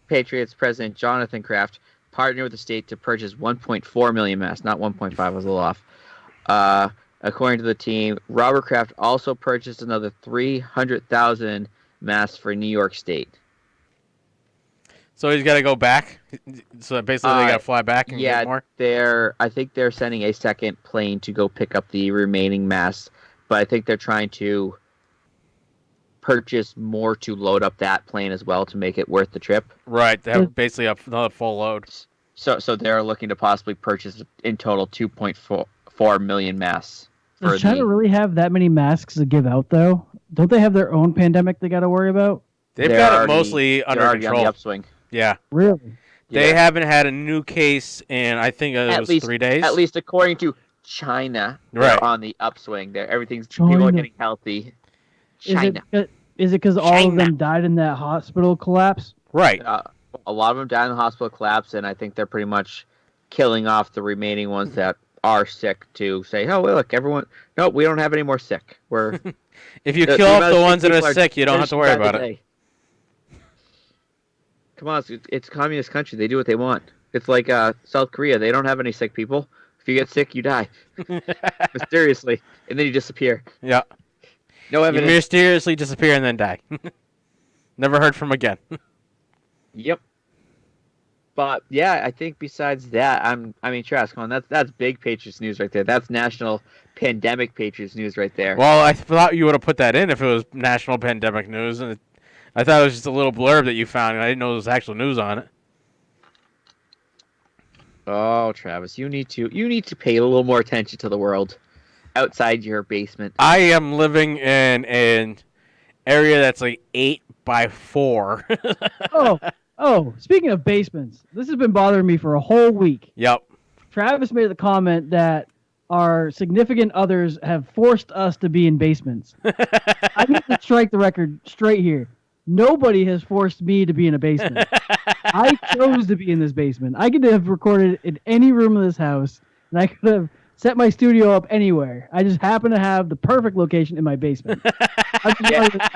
Patriots President Jonathan Kraft partnered with the state to purchase 1.4 million masks, not 1.5. I was a little off. According to the team, Robert Kraft also purchased another 300,000 masks for New York State. So he's got to go back. So basically, they got to fly back and get more. I think they're sending a second plane to go pick up the remaining masks, but I think they're trying to purchase more to load up that plane as well to make it worth the trip. Right, they have basically another full load. So they're looking to possibly purchase in total 2.4 million masks. Does China really have that many masks to give out though? Don't they have their own pandemic they got to worry about? They've got it mostly under control. On the upswing. Yeah. Really? They haven't had a new case in, I think it was 3 days. At least according to China, right. They're on the upswing. People are getting healthy. China. Is it because all of them died in that hospital collapse? Right. A lot of them died in the hospital collapse, and I think they're pretty much killing off the remaining ones that are sick to say, oh, look, everyone, no, we don't have any more sick. We're If you kill off the ones that are sick, you don't have to worry about it. Come on, it's a communist country. They do what they want. It's like South Korea. They don't have any sick people. If you get sick, you die. Mysteriously. And then you disappear. Yeah. No evidence. You mysteriously disappear and then die. Never heard from again. Yep. But, yeah, I think besides that, Trask, that's big Patriots news right there. That's national pandemic Patriots news right there. Well, I thought you would have put that in if it was national pandemic news, and I thought it was just a little blurb that you found, and I didn't know there was actual news on it. Oh, Travis, you need to pay a little more attention to the world outside your basement. I am living in an area that's like 8 by 4. Oh, speaking of basements, this has been bothering me for a whole week. Yep. Travis made the comment that our significant others have forced us to be in basements. I need to strike the record straight here. Nobody has forced me to be in a basement. I chose to be in this basement. I could have recorded in any room of this house, and I could have set my studio up anywhere. I just happen to have the perfect location in my basement. I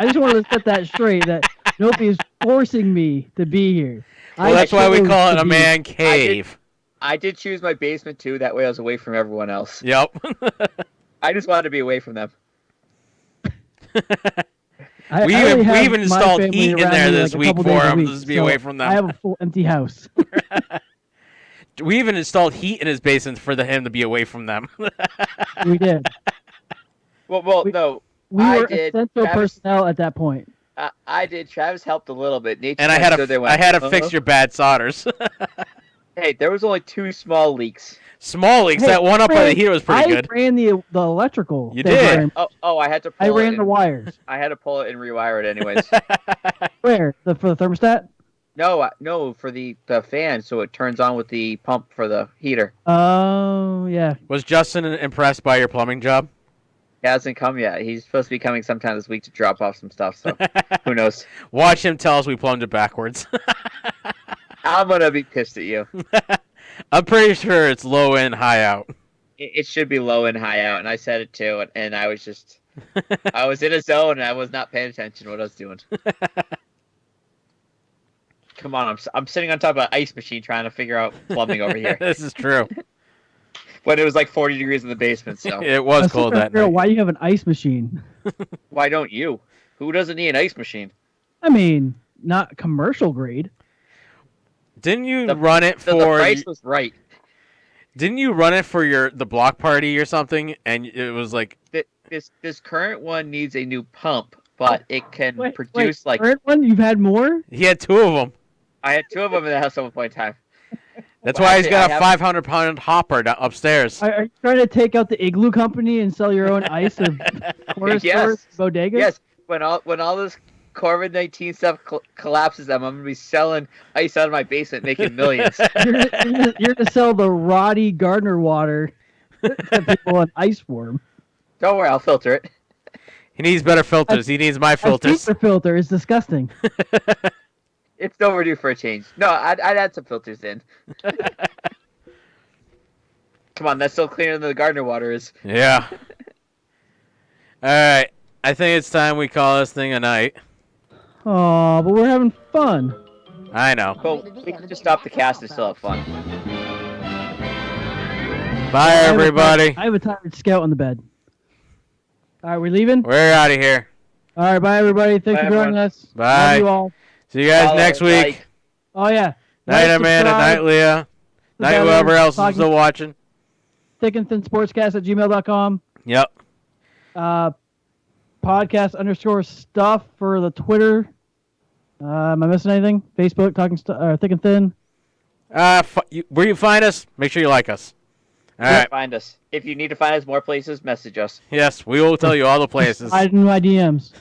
just wanted to set that straight, that nobody is forcing me to be here. Well, that's why we call it a man cave. I did choose my basement, too. That way I was away from everyone else. Yep. I just wanted to be away from them. We even installed heat in there this week for him to be away from them. I have a full empty house. We even installed heat in his basement for him to be away from them. We did. Well, no. We were essential personnel at that point. I did. Travis helped a little bit. And I had to fix your bad solders. Hey, there was only 2 small leaks. Small leaks. Hey, that one up by the heater was pretty good. I ran the electrical. You did. I had to. I ran the wires. I had to pull it and rewire it anyways. Where for the thermostat? No, for the fan, so it turns on with the pump for the heater. Oh yeah. Was Justin impressed by your plumbing job? He hasn't come yet. He's supposed to be coming sometime this week to drop off some stuff. So who knows? Watch him tell us we plumbed it backwards. I'm gonna be pissed at you. I'm pretty sure it's low in, high out. It should be low in, high out, and I said it too, and I was just I was in a zone and I was not paying attention to what I was doing. Come on, I'm sitting on top of an ice machine trying to figure out plumbing over here. This is true. When it was like 40 degrees in the basement, so It was I'm still cold trying to that figure out night. why you have an ice machine. why don't you? Who doesn't need an ice machine? I mean, not commercial grade. Didn't you The- run it The for? price was right. Didn't you run it for the block party or something? And it was like, This current one needs a new pump, but it can produce wait, current one? You've had more? he had 2 of them. I had 2 of them in the house at one point in time. That's Well, why he's actually, got I a 500-pound hopper upstairs. Are you trying to take out the Igloo Company and sell your own ice of corner Yes. stores, bodegas? Yes, when all this COVID-19 stuff collapses, I'm gonna be selling ice out of my basement, making millions. You're to sell the Roddy Gardner water that people on ice form. Don't worry, I'll filter it. He needs better filters. He needs my A filters. filter filter is disgusting. It's overdue for a change. No, I'd add some filters in. Come on, that's still cleaner than the Gardner water is. Yeah. All right. I think it's time we call this thing a night. Oh, but we're having fun. I know. But we can just stop the cast and still have fun. Bye, everybody. I have a tired scout on the bed. All right, we leaving? We're out of here. All right, bye, everybody. Thanks Bye, for joining everyone. us. Bye. Love you all. See you guys Follow, next week. like, Oh, yeah. Night, Like, Amanda. subscribe, Night, Leah. Night, together, whoever else is talking- still watching. Thick and Thin Sportscast at gmail.com. Yep. Podcast _stuff for the Twitter. Am I missing anything? Facebook, Thick and Thin. Where you find us, make sure you like us. All right. Find us. If you need to find us more places, message us. Yes, we will tell you all the places. Hide in my DMs.